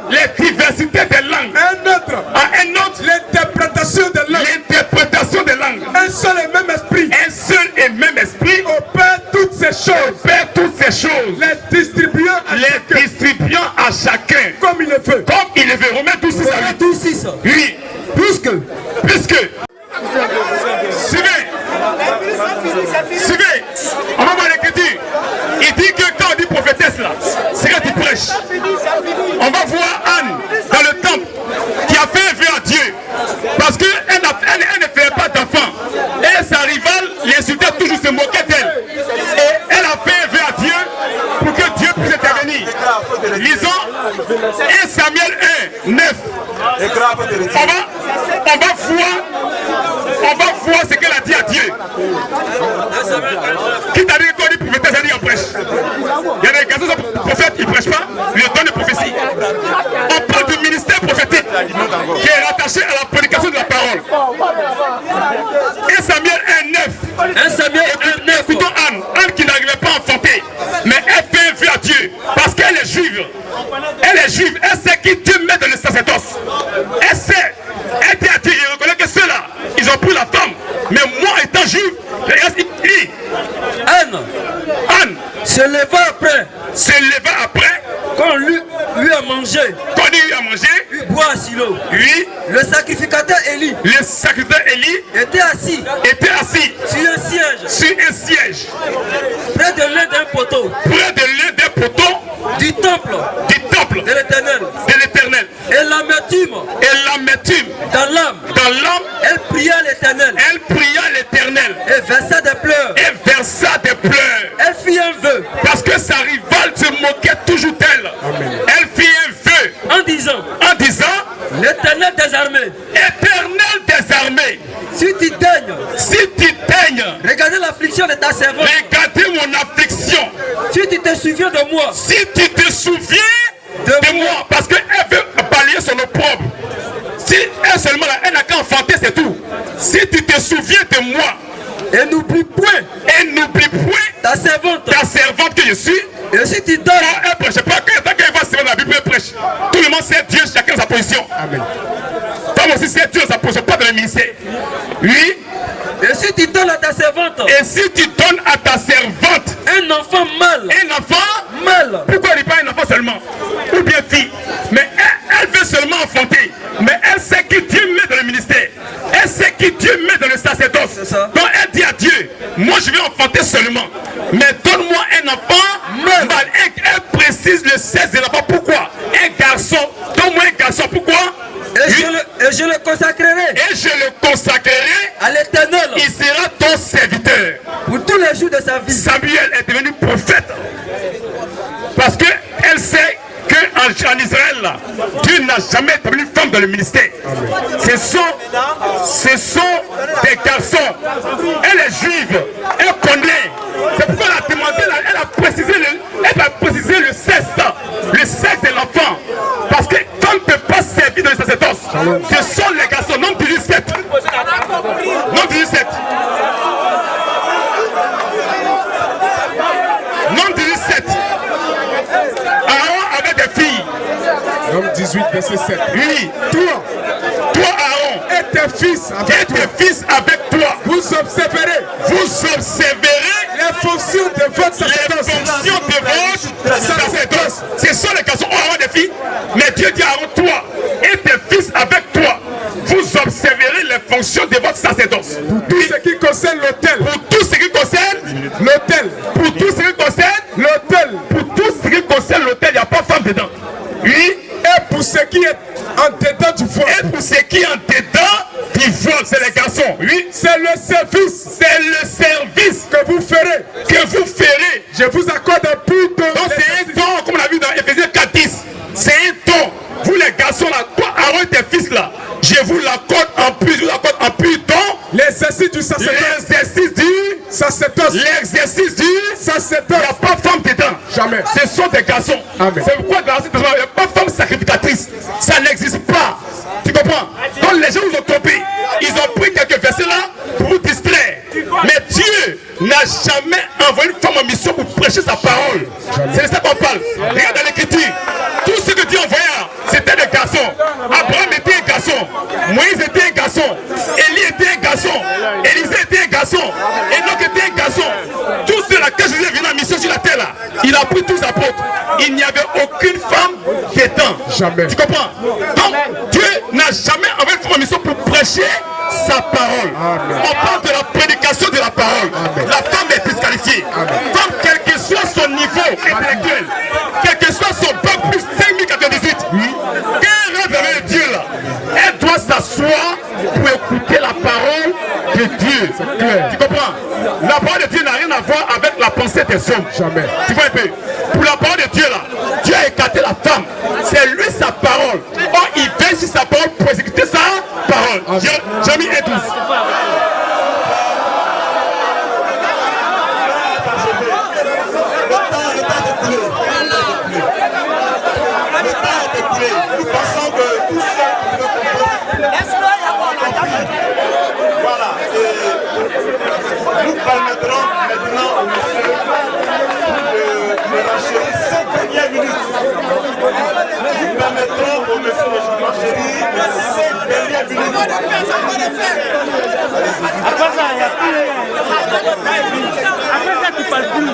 [SPEAKER 4] les diversités des langues, à un autre l'interprétation des langues, un seul et même esprit opère toutes ces choses, les distribuant à chacun comme il le veut.
[SPEAKER 3] Romains 12, oui. Puisque suivez, on va voir l'écriture. Il dit que quand on dit prophétesse là, c'est quand il prêche. On va voir Anne dans le temple qui a fait un vœu à Dieu parce qu'elle ne fait pas d'enfant et sa rivale l'insultait toujours, se moquait d'elle, et elle a fait un vœu à Dieu pour que Dieu puisse intervenir. Lisons 1 Samuel 1, 9. On va voir ce qu'elle a dit à Dieu. Qui t'a dit qu'on dit prophétesse, elle dit on prêche. Il y a des garçons qui sont prophètes, ils ne prêchent pas, le don de prophétie. On parle du ministère prophétique qui est rattaché attaché à la prédication de la parole. 1 Samuel 1,9.
[SPEAKER 5] 1 Samuel 1,9.
[SPEAKER 3] Écoutons Anne. Anne qui n'arrivait pas à enfanter. Mais elle fait un vœu à Dieu. Parce qu'elle est juive. Elle est juive. Elle sait qui Dieu met dans le sacerdoce. Elle sait. Elle dit à Dieu, il reconnaît que ceux-là, ils ont pris la femme. Mais moi, étant juive, il dit. Anne
[SPEAKER 5] se leva après.
[SPEAKER 3] Quand
[SPEAKER 5] lui a mangé.
[SPEAKER 3] Quand lui a mangé.
[SPEAKER 5] Lui boit à Silo.
[SPEAKER 3] Oui.
[SPEAKER 5] Le sacrificateur Élie.
[SPEAKER 3] Était assis. Sur un siège.
[SPEAKER 5] Près de l'un d'un poteau.
[SPEAKER 3] Du temple.
[SPEAKER 5] De l'Éternel. Et l'amertume. Dans l'âme. Elle pria l'Éternel. Et versa des pleurs. Elle fit un vœu.
[SPEAKER 3] Parce que sa rivale se moquait toujours d'elle. Elle fit un vœu.
[SPEAKER 5] En disant. L'Éternel des armées. Si tu daignes. Regardez l'affliction de ta servante.
[SPEAKER 3] Regardez mon affliction.
[SPEAKER 5] Si tu te souviens de moi.
[SPEAKER 3] De moi. Parce qu'elle veut balayer son opprobre. Si elle seulement elle n'a qu'à enfanter, c'est tout. Si tu te souviens de moi.
[SPEAKER 5] Et n'oublie point ta servante
[SPEAKER 3] que je suis.
[SPEAKER 5] Et si tu donnes.
[SPEAKER 3] Elle prêche pas que tant qu'elle va se la Bible, elle prêche. Tout le monde sait Dieu, chacun sa position. Amen. Toi aussi, c'est Dieu sa position, pas dans le ministère. Oui.
[SPEAKER 5] Et si tu donnes à ta servante. Un enfant mâle.
[SPEAKER 3] Pourquoi il n'est pas un enfant seulement? Ou bien fille. Mais elle veut seulement enfanter. Mais elle sait qui Dieu met dans le ministère. Elle sait qui Dieu met dans le sacerdoce. Donc elle dit à Dieu, moi je vais enfanter seulement. Mais donne-moi un enfant mâle. Elle précise le sexe de l'enfant. Pourquoi? Un garçon. Donne-moi un garçon. Pourquoi?
[SPEAKER 5] Et je le consacrerai.
[SPEAKER 3] À l'Éternel. Il sera ton serviteur.
[SPEAKER 5] Pour tous les jours de sa vie.
[SPEAKER 3] Samuel est devenu prophète. Parce qu'elle sait qu'en Israël, là, Dieu n'a jamais établi une femme dans le ministère. Ce sont des garçons. Elle est juive. Elle connaît. C'est pourquoi elle a demandé, elle a précisé le sexe de l'enfant. Parce que femme ne peut pas servir dans le sacerdoce. Ce sont les garçons. Nombre 17. Aaron avait des filles.
[SPEAKER 2] Homme 18, verset 7.
[SPEAKER 3] Oui. Toi Aaron,
[SPEAKER 2] et tes fils
[SPEAKER 3] avec toi.
[SPEAKER 2] Vous observerez les fonctions de votre sacerdoce.
[SPEAKER 3] Ce sont les garçons. On a des filles. Mais Dieu dit à Aaron, toi et tes fils avec toi, vous observerez les fonctions de votre sacerdoce.
[SPEAKER 2] Pour tout ce qui concerne l'autel.
[SPEAKER 3] Pour tout ce qui concerne l'autel. Il n'y a pas de femme dedans. Oui.
[SPEAKER 2] Et pour ce qui est en dedans du voile.
[SPEAKER 3] C'est les garçons. Oui.
[SPEAKER 2] C'est le service. Que vous ferez.
[SPEAKER 3] Je vous accorde un plus don. Donc c'est un don, comme on l'a vu dans Ephésiens 4:10. C'est un don. Vous les garçons là, toi Aaron et tes fils là, je vous l'accorde en plus. Don.
[SPEAKER 2] L'exercice du sacerdoce.
[SPEAKER 3] Il n'y a pas de femme dedans.
[SPEAKER 2] Jamais.
[SPEAKER 3] Ce sont des garçons. C'est pourquoi dans l'Ancien Testament, il n'y a pas de femme sacrificatrice. Ça n'existe pas. Tu comprends? Donc les gens vous ont trompé. Ils ont pris quelques versets là pour vous distraire. Mais Dieu n'a jamais envoyé une femme en mission pour prêcher sa parole. C'est de ça qu'on parle. Regarde dans l'écriture. Tout ce que Dieu envoyait, c'était des garçons. Abraham était un garçon. Moïse était un garçon. Élie était un garçon. Élisée était un garçon. Enoch était un garçon. Tous ceux-là, quand Jésus est venu en mission sur la terre, là, il a pris 12 apôtres. Il n'y avait aucune femme dedans.
[SPEAKER 2] Jamais.
[SPEAKER 3] Tu comprends? Donc, Dieu n'a jamais envoyé une femme en mission pour prêcher sa parole.
[SPEAKER 2] Amen.
[SPEAKER 3] On parle de la prédication de la parole.
[SPEAKER 2] Amen.
[SPEAKER 3] La femme est disqualifiée. Femme, quel que soit son niveau intellectuel, quel que soit son bac plus 5098, qu'elle rêve avec Dieu là, elle doit s'asseoir pour écouter la parole de Dieu. Tu comprends? La parole de Dieu n'a rien à voir avec la pensée des hommes.
[SPEAKER 2] Jamais.
[SPEAKER 3] Tu vois un peu? Pour la parole de Dieu là, Dieu a écarté la femme. C'est lui sa parole. Or, il veille sur sa parole pour exécuter sa parole. Jérémie 1:12.
[SPEAKER 6] Nous pensons que tout ça, Après ça, il y a plus. Après ça, tu parles plus.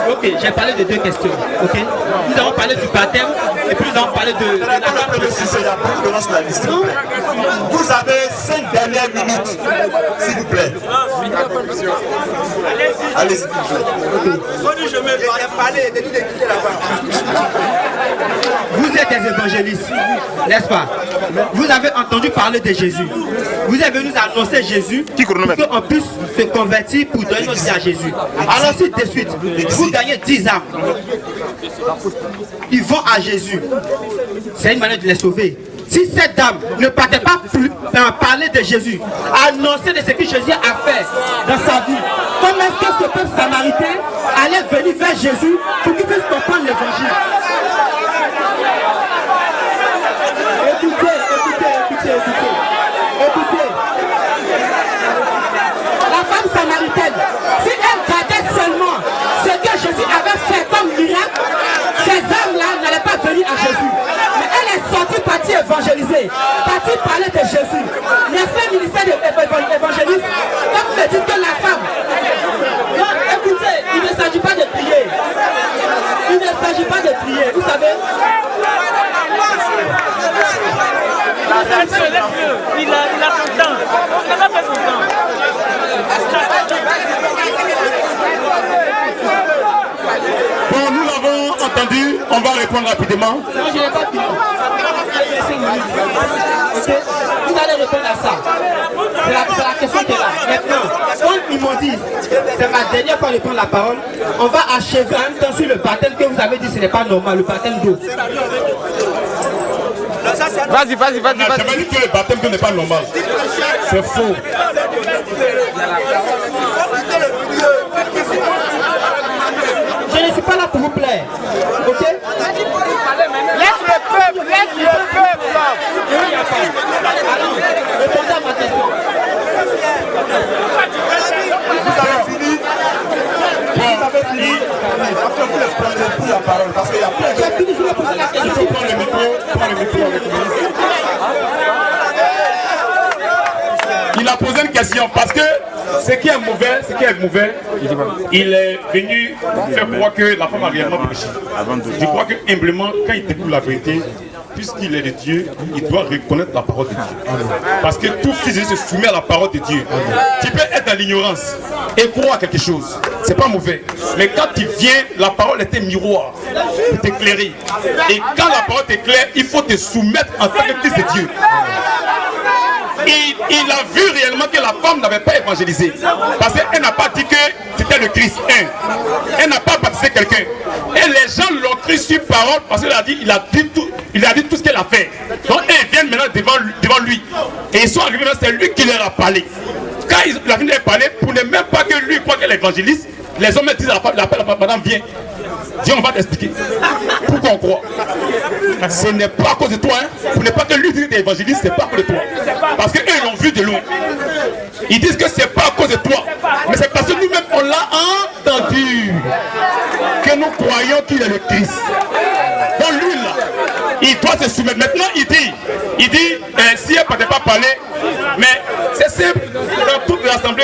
[SPEAKER 1] Ok, j'ai parlé de deux questions. Ok, nous avons parlé du baptême et puis nous avons parlé de la
[SPEAKER 7] précision. Vous avez 5 dernières minutes, s'il vous plaît. Allez, s'il vous plaît.
[SPEAKER 1] Vous êtes des évangélistes, n'est-ce pas? Vous avez entendu parler de Jésus. Vous êtes venu nous annoncer Jésus pour qu'on puisse se convertir pour donner notre vie à Jésus. Alors si de suite, vous gagnez 10 âmes, ils vont à Jésus. C'est une manière de les sauver. Si cette dame ne partait pas plus parler de Jésus, annoncer de ce que Jésus a fait dans sa vie, comment est-ce que ce peuple samaritain allait venir vers Jésus pour qu'il puisse comprendre l'évangile? Écoutez. La femme samaritaine, si elle gardait seulement ce que Jésus avait fait comme miracle, ces âmes-là n'allaient pas venir à Jésus. Mais elle est sortie, partie évangéliser, partie parler de Jésus. N'est-ce pas le ministère de l'évangéliste? Quand vous me dites que la femme... Non, écoutez, il ne s'agit pas de prier. Il ne s'agit pas de prier, vous savez.
[SPEAKER 6] Il a son temps. On n'a pas fait son temps.
[SPEAKER 3] Bon, nous l'avons entendu, on va répondre rapidement.
[SPEAKER 1] Non, je n'ai pas fini. Vous allez répondre à ça. C'est la question qui est là. Maintenant, quand ils m'ont dit, c'est ma dernière fois de prendre la parole, on va achever en même temps sur le baptême que vous avez dit ce n'est pas normal, le baptême d'eau.
[SPEAKER 3] Vas-y. J'avais dit que le baptême n'est pas normal. C'est faux.
[SPEAKER 1] Je ne suis pas là pour vous plaire. Ok?
[SPEAKER 6] Laisse le peuple.
[SPEAKER 1] Alors, répondez à ma question.
[SPEAKER 7] Vous avez fini? Vous avez fini? Après, vous laissez prendre plus la parole parce qu'il y a plein de...
[SPEAKER 1] J'ai fini, je vais poser la question.
[SPEAKER 3] Prends le micro avec le ministre. Il a posé une question parce que ce qui est mauvais, il est venu faire croire que la femme a réellement péché. Je crois que humblement, quand il découvre la vérité, puisqu'il est de Dieu, il doit reconnaître la parole de Dieu. Parce que tout fils de Dieu se soumet à la parole de Dieu. Tu peux être dans l'ignorance et croire à quelque chose. C'est pas mauvais. Mais quand tu viens, la parole est un miroir pour t'éclairer. Et quand la parole t'éclaire, il faut te soumettre en tant que fils de Dieu. Il a vu réellement que la femme n'avait pas évangélisé. Parce qu'elle n'a pas dit que c'était le Christ. Elle n'a pas baptisé quelqu'un. Et les gens l'ont cru sur parole parce qu'il a dit tout ce qu'elle a fait. Donc ils viennent maintenant devant lui. Et ils sont arrivés là, c'est lui qui leur a parlé. Quand il a fini de parler, pour ne même pas que lui croit qu'elle est évangéliste, les hommes disent à la madame, viens. Dis, on va t'expliquer. Pourquoi on croit? Ce n'est pas à cause de toi. Ce n'est pas que lui dit que tu es évangéliste, c'est pas à cause de toi. Parce qu'eux l'ont vu de loin. Ils disent que c'est pas à cause de toi. Mais c'est parce que nous-mêmes, on l'a entendu. Que nous croyons qu'il est le Christ. Donc lui, là, il doit se soumettre. Maintenant, il dit, si elle ne peut pas parler, mais c'est simple. Dans toute l'assemblée,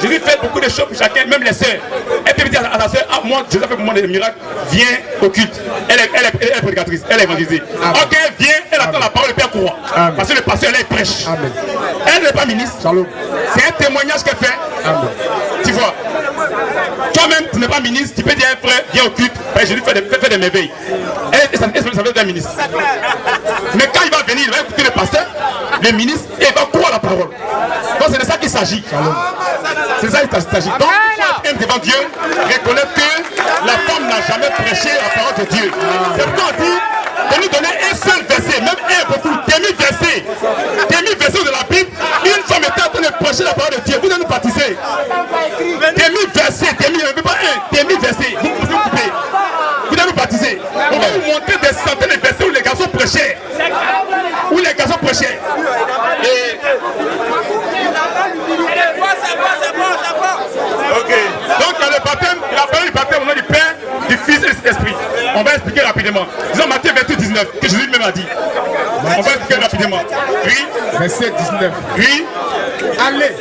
[SPEAKER 3] Jésus fait beaucoup de choses pour chacun, même les sœurs. Elle peut dire à sa sœur, moi, Jésus a fait pour moi des miracles, viens au culte. Elle est prédicatrice, elle est évangélisée. Ok, viens, elle attend la parole, le Père croit. Parce que le pasteur, elle prêche. Amen. Elle n'est pas ministre. C'est un témoignage qu'elle fait. Amen. Tu vois, toi-même, tu n'es pas ministre, tu peux dire à un frère, viens au culte, Jésus fait des merveilles. Elle ça veut dire un ministre. Mais quand il va venir, il va écouter le pasteur, le ministre, et il va croire la parole. Donc c'est de ça qu'il s'agit. C'est ça qu'il s'agit. Donc il faut être devant Dieu, reconnaître que la femme n'a jamais prêché la parole de Dieu. C'est pourquoi on dit de nous donner un seul verset, même un beaucoup, demi verset de la Bible. Une femme était en train de prêcher la parole de Dieu. Vous allez nous baptiser. Demi verset, demi verset. Vous pouvez vous couper. Vous allez nous baptiser. On va vous montrer des centaines de versets où les garçons prêchaient. Et... Ok. Donc il y a le baptême, la parole du baptême au nom du Père, du Fils Fils et le Saint-Esprit. On va expliquer rapidement. Disons Matthieu 28, 19, que Jésus lui-même a dit. On va expliquer rapidement. Oui.
[SPEAKER 2] Verset 19.
[SPEAKER 3] Oui.
[SPEAKER 2] Allez.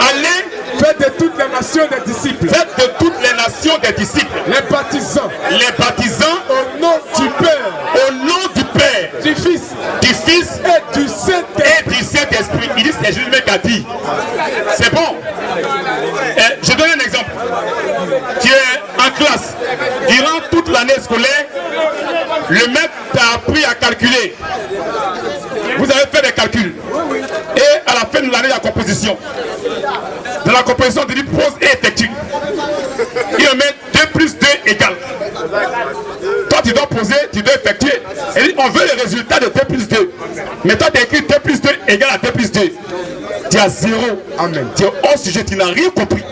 [SPEAKER 3] Allez.
[SPEAKER 2] Faites de toutes les nations des disciples.
[SPEAKER 3] Faites de toutes les nations des disciples.
[SPEAKER 2] Les baptisants.
[SPEAKER 3] Les baptisants.
[SPEAKER 2] Au nom du Père.
[SPEAKER 3] Au nom du Père.
[SPEAKER 2] Du Fils.
[SPEAKER 3] Du Fils.
[SPEAKER 2] Et du
[SPEAKER 3] Saint-Esprit. Il dit c'est Jésus qui a dit. C'est bon. Je donne un exemple. Tu es en classe. Durant toute l'année scolaire, le maître t'a appris à calculer. Vous avez fait des calculs. Et à la fin de l'année, la composition. Dans la composition, on dit pose et effectue. Il met 2 plus 2 égale. Toi, tu dois poser, tu dois effectuer. Et on veut le résultat de 2 plus 2. Mais toi, tu as écrit 2 plus 2 égale à 2 plus 2. Tu as 0. Amen. Tu es hors sujet, tu n'as rien compris.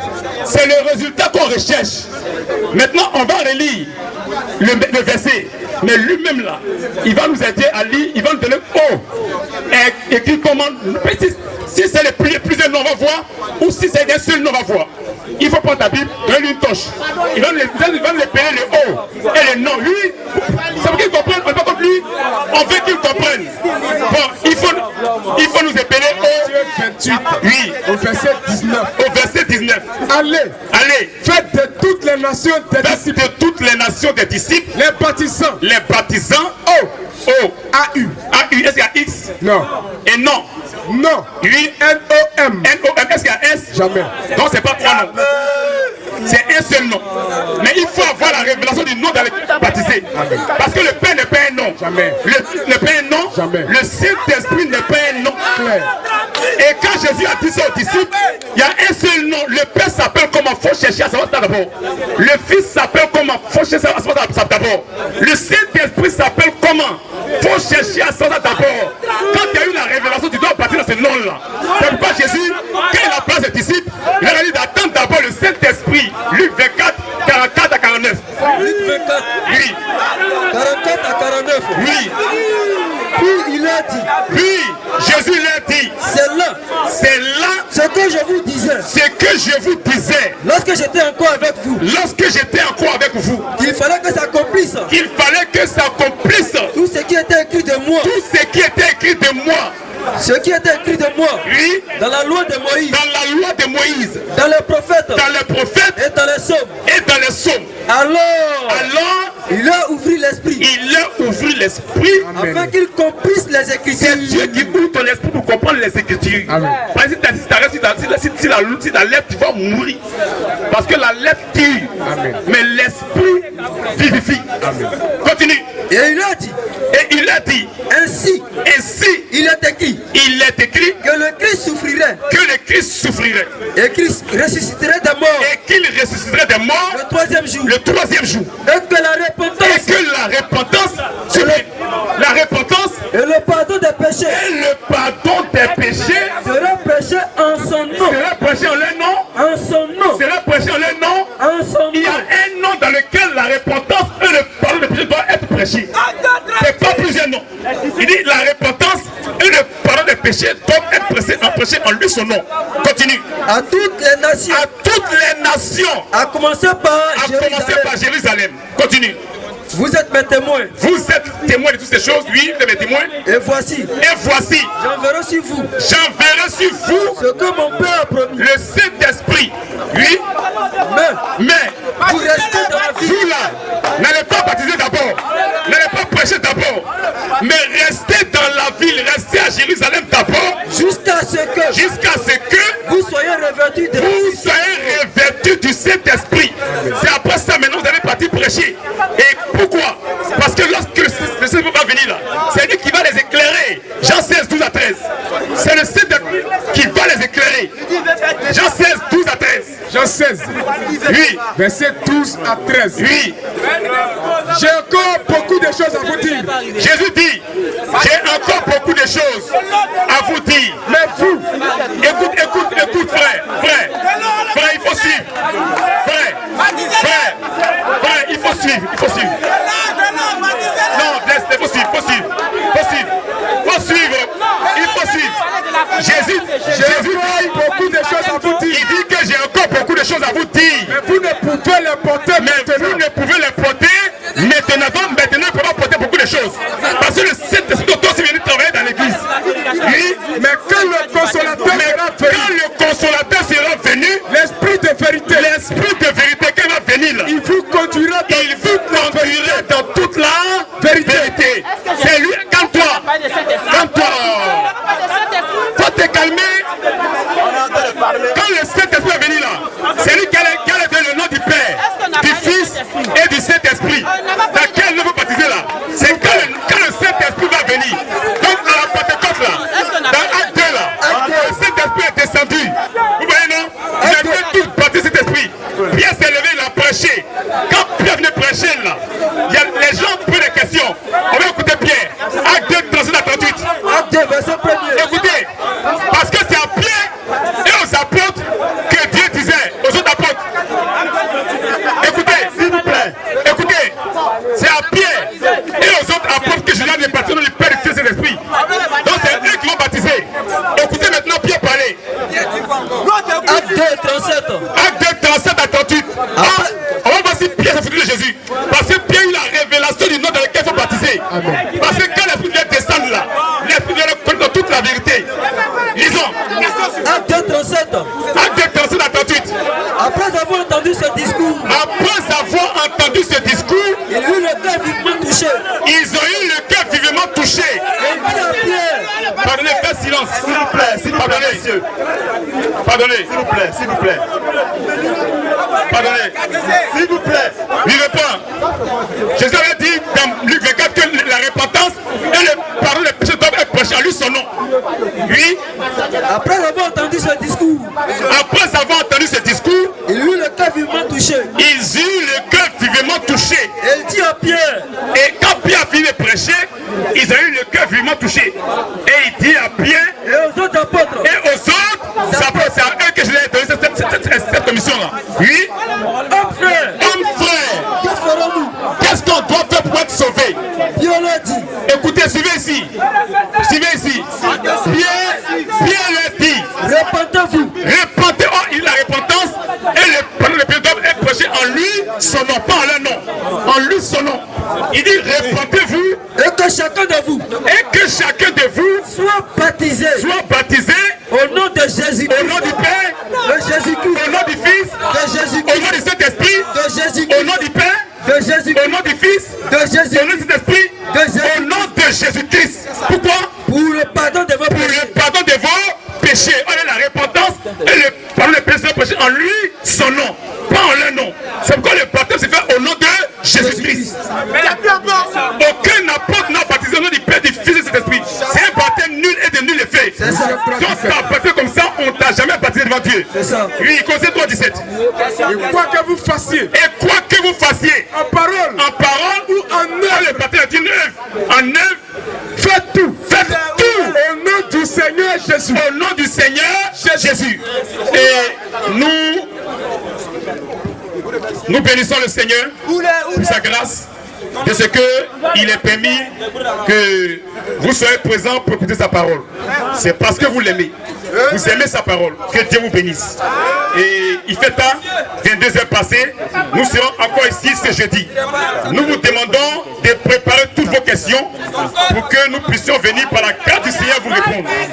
[SPEAKER 3] C'est le résultat qu'on recherche. Maintenant, on va relire le verset. Mais lui-même là, il va nous aider à lire, il va nous donner écrit comment. Si c'est plusieurs noms, on va voir, ou si c'est un seul nom, on va voir. Il faut prendre ta Bible, donner une torche. Il va nous appeler le haut et le nom. Lui, ça veut qu'il comprenne, on n'est pas contre lui. On veut qu'il comprenne. Bon, il faut nous appeler au 28. Oui,
[SPEAKER 2] au verset 19.
[SPEAKER 3] Au verset 19. Allez,
[SPEAKER 2] faites de toutes les nations des disciples.
[SPEAKER 3] De toutes les nations des disciples.
[SPEAKER 2] Les baptisants.
[SPEAKER 3] Les baptisants.
[SPEAKER 2] A-U.
[SPEAKER 3] A-U, est-ce qu'il y a X?
[SPEAKER 2] Non.
[SPEAKER 3] Et non.
[SPEAKER 2] Non.
[SPEAKER 3] Oui.
[SPEAKER 2] N-O-M.
[SPEAKER 3] N-O-M, est-ce qu'il y a S?
[SPEAKER 2] Jamais.
[SPEAKER 3] Donc c'est pas 3 noms. C'est un seul nom. Mais il faut avoir la révélation du nom dans le baptisé. Parce que le Père n'est pas un nom.
[SPEAKER 2] Jamais.
[SPEAKER 3] Le Fils n'est pas un nom.
[SPEAKER 2] Jamais.
[SPEAKER 3] Le Saint-Esprit n'est pas un nom.
[SPEAKER 2] Claire.
[SPEAKER 3] Et quand Jésus a dit ça aux disciples, il y a un seul nom. Le Père s'appelle comment? Il faut chercher à savoir ça d'abord. Le Fils s'appelle comment? Il faut chercher à savoir ça d'abord. Le Saint-Esprit s'appelle comment? Il faut chercher à savoir ça d'abord. Quand tu as eu la révélation, tu dois partir dans ce nom-là. C'est pourquoi Jésus, quand il a placé ses disciples, il a dit d'attendre d'abord le Saint-Esprit. Luc 24, 44 à 49.
[SPEAKER 5] Luc 24.
[SPEAKER 3] Oui.
[SPEAKER 5] 44 à 49.
[SPEAKER 3] Oui.
[SPEAKER 5] Puis il a dit.
[SPEAKER 3] Oui. Jésus l'a dit. C'est là.
[SPEAKER 5] Ce que je vous disais.
[SPEAKER 3] Ce que je vous disais.
[SPEAKER 5] Lorsque j'étais encore avec vous.
[SPEAKER 3] Lorsque j'étais encore avec vous.
[SPEAKER 5] Qu'il fallait que ça accomplisse.
[SPEAKER 3] Qu'il fallait que ça accomplisse.
[SPEAKER 5] Tout ce qui était écrit de moi.
[SPEAKER 3] Tout ce qui était écrit de moi.
[SPEAKER 5] Ce qui était écrit de moi.
[SPEAKER 3] Oui.
[SPEAKER 5] Dans la loi de Moïse.
[SPEAKER 3] Dans la loi de Moïse.
[SPEAKER 5] Dans les prophètes.
[SPEAKER 3] Dans les prophètes.
[SPEAKER 5] Et dans les psaumes.
[SPEAKER 3] Et dans les psaumes.
[SPEAKER 5] Alors. Il a ouvert l'esprit.
[SPEAKER 3] Il a ouvert l'esprit.
[SPEAKER 5] Afin qu'il comprisse les Écritures.
[SPEAKER 3] C'est Dieu qui ouvre ton esprit pour comprendre les Écritures. Parce que si la lettre, tu vas mourir. Parce que la lettre tue. Mais l'esprit vivifie. Continue.
[SPEAKER 5] Et il a dit.
[SPEAKER 3] Et il a dit.
[SPEAKER 5] Ainsi. Il est écrit.
[SPEAKER 3] Il est écrit.
[SPEAKER 5] Que le Christ souffrirait.
[SPEAKER 3] Que le Christ souffrirait.
[SPEAKER 5] Et Christ ressusciterait des morts.
[SPEAKER 3] Et qu'il ressusciterait des morts.
[SPEAKER 5] Le troisième jour.
[SPEAKER 3] Le troisième jour.
[SPEAKER 5] Et que la repentance.
[SPEAKER 3] Et que la repentance. La repentance.
[SPEAKER 5] Et le pardon des péchés.
[SPEAKER 3] Et le pardon des péchés.
[SPEAKER 5] Sera prêché en son nom.
[SPEAKER 3] Sera prêché en leur nom.
[SPEAKER 5] En son nom.
[SPEAKER 3] Sera prêché en leur nom.
[SPEAKER 5] En son nom.
[SPEAKER 3] Il y a un nom dans lequel la repentance et le pardon des péchés doivent être prêchés. C'est pas plusieurs noms. Il dit la repentance et le pardon des péchés doivent être prêchés en lui son nom. Continue.
[SPEAKER 5] À toutes les nations.
[SPEAKER 3] À toutes les nations.
[SPEAKER 5] À commencer par
[SPEAKER 3] Jérusalem. Continue.
[SPEAKER 5] Vous êtes mes témoins.
[SPEAKER 3] Vous êtes témoins de toutes ces choses. Oui, vous êtes mes témoins.
[SPEAKER 5] Et voici. J'enverrai sur vous.
[SPEAKER 3] J'enverrai sur vous.
[SPEAKER 5] Ce que mon Père a promis.
[SPEAKER 3] Le Saint-Esprit. Oui. Mais.
[SPEAKER 5] Vous restez dans la vie.
[SPEAKER 3] Vous là. N'allez pas baptiser d'abord. N'allez pas prêcher d'abord. Mais restez dans la ville. Restez à Jérusalem d'abord.
[SPEAKER 5] Jusqu'à ce que. Vous soyez revêtus de.
[SPEAKER 3] Vous soyez revêtus du Saint-Esprit. C'est après ça maintenant vous allez partir prêcher. Et pourquoi? Parce que lorsque le Saint-Esprit va venir là, c'est lui qui va les éclairer. Jean 16, 12 à 13. C'est le Saint-Esprit qui va les éclairer. Jean 16, 12 à 13.
[SPEAKER 2] Jean 16.
[SPEAKER 3] Oui.
[SPEAKER 2] Verset 12 à 13.
[SPEAKER 3] Oui.
[SPEAKER 2] J'ai encore beaucoup de choses à vous dire.
[SPEAKER 3] Jésus dit, j'ai encore beaucoup de choses à vous dire.
[SPEAKER 2] Mais vous,
[SPEAKER 3] écoute, frère, il faut suivre. Frère, il faut suivre. Non, il faut suivre. Jésus dit
[SPEAKER 2] beaucoup de choses à vous dire.
[SPEAKER 3] Il dit que j'ai encore beaucoup de choses à vous dire.
[SPEAKER 2] Mais vous ne pouvez les porter maintenant.
[SPEAKER 3] Vous ne pouvez les porter C'est à Pierre et aux autres apôtres que Jésus a baptisé dans le Père, le Fils et l'Esprit. Donc c'est eux qui vont baptiser. Écoutez maintenant Pierre parler.
[SPEAKER 5] Acte 2, 37.
[SPEAKER 3] Acte 2, 37 à 38. On va voir si Pierre s'est foutu de Jésus. Parce que Pierre a eu la révélation du nom dans lequel il faut baptiser. Parce que quand l'Esprit vient descendre là, l'Esprit vient connaître toute la vérité. Lisons.
[SPEAKER 5] Acte 2, 37.
[SPEAKER 3] Acte 2, 37 à 38.
[SPEAKER 5] Après avoir entendu ce discours,
[SPEAKER 3] ils ont eu le cœur vivement touché. Pardonnez, faites silence.
[SPEAKER 7] S'il vous plaît, s'il vous plaît, monsieur.
[SPEAKER 3] Pardonnez.
[SPEAKER 7] S'il vous plaît, s'il vous plaît.
[SPEAKER 3] Pardonnez.
[SPEAKER 7] S'il vous plaît.
[SPEAKER 3] Vivez pas. Jésus avait dit dans Luc 24 que la repentance et le pardon des péchés doivent être prêchés à lui son nom. Oui.
[SPEAKER 5] Après avoir entendu ce discours,
[SPEAKER 3] ils
[SPEAKER 5] eut le cœur vivement touché.
[SPEAKER 3] Ils eurent le cœur vivement touché.
[SPEAKER 5] Et il dit à Pierre.
[SPEAKER 3] Et quand Pierre a fini de prêcher, ils ont eu le cœur vivement touché. Et il dit à Pierre
[SPEAKER 5] et aux autres apôtres.
[SPEAKER 3] C'est à eux que je l'ai donné cette commission-là. Oui.
[SPEAKER 5] Homme frère.
[SPEAKER 3] Qu'est-ce que ferons-nous? Qu'est-ce qu'on doit faire pour être sauvé?
[SPEAKER 5] Pierre l'a dit.
[SPEAKER 3] Écoutez, suivez ici. Pierre l'a dit.
[SPEAKER 5] Repentez-vous.
[SPEAKER 3] Repentez. Oh, il a la repentance. Et le pardon de péché doit être prêché en lui son nom, pas en leur nom. En lui son nom. Il dit repentez-vous.
[SPEAKER 5] Et que chacun de vous soit baptisé au nom de Jésus,
[SPEAKER 3] au nom du Père,
[SPEAKER 5] de Jésus-Christ,
[SPEAKER 3] au nom du Fils,
[SPEAKER 5] de Jésus-Christ,
[SPEAKER 3] au nom du Saint-Esprit,
[SPEAKER 5] de Jésus-Christ,
[SPEAKER 3] au nom du Père,
[SPEAKER 5] de Jésus-Christ,
[SPEAKER 3] au nom du Fils,
[SPEAKER 5] de Jésus-Christ,
[SPEAKER 3] au nom du Saint-Esprit, au nom de Jésus-Christ. Pourquoi?
[SPEAKER 5] Pour le pardon de vos péchés.
[SPEAKER 3] Pour le pardon de vos péchés. On a la repentance et le pardon des péchés en lui, son nom, pas en leur nom. C'est pourquoi le baptême se fait au nom de Jésus-Christ. Aucun apôtre n'a baptisé au nom du Père, du Fils et du Saint-Esprit. C'est un baptême nul et de nul effet. Si on t'a baptisé comme ça, on t'a jamais baptisé devant Dieu. Oui, Colossiens 3:17.
[SPEAKER 2] Et quoi que vous fassiez,
[SPEAKER 3] en parole ou en œuvre, le baptême est une œuvre. En œuvre, faites tout.
[SPEAKER 2] au nom du Seigneur Jésus.
[SPEAKER 3] Au nom du Seigneur Jésus. Et nous bénissons le Seigneur pour sa grâce, de ce qu'il est permis que vous soyez présents pour écouter sa parole. C'est parce que vous l'aimez. Vous aimez sa parole. Que Dieu vous bénisse. Et il fait tard, 22 heures passées. Nous serons encore ici ce jeudi. Nous vous demandons de préparer toutes vos questions pour que nous puissions venir par la grâce du Seigneur vous répondre. Et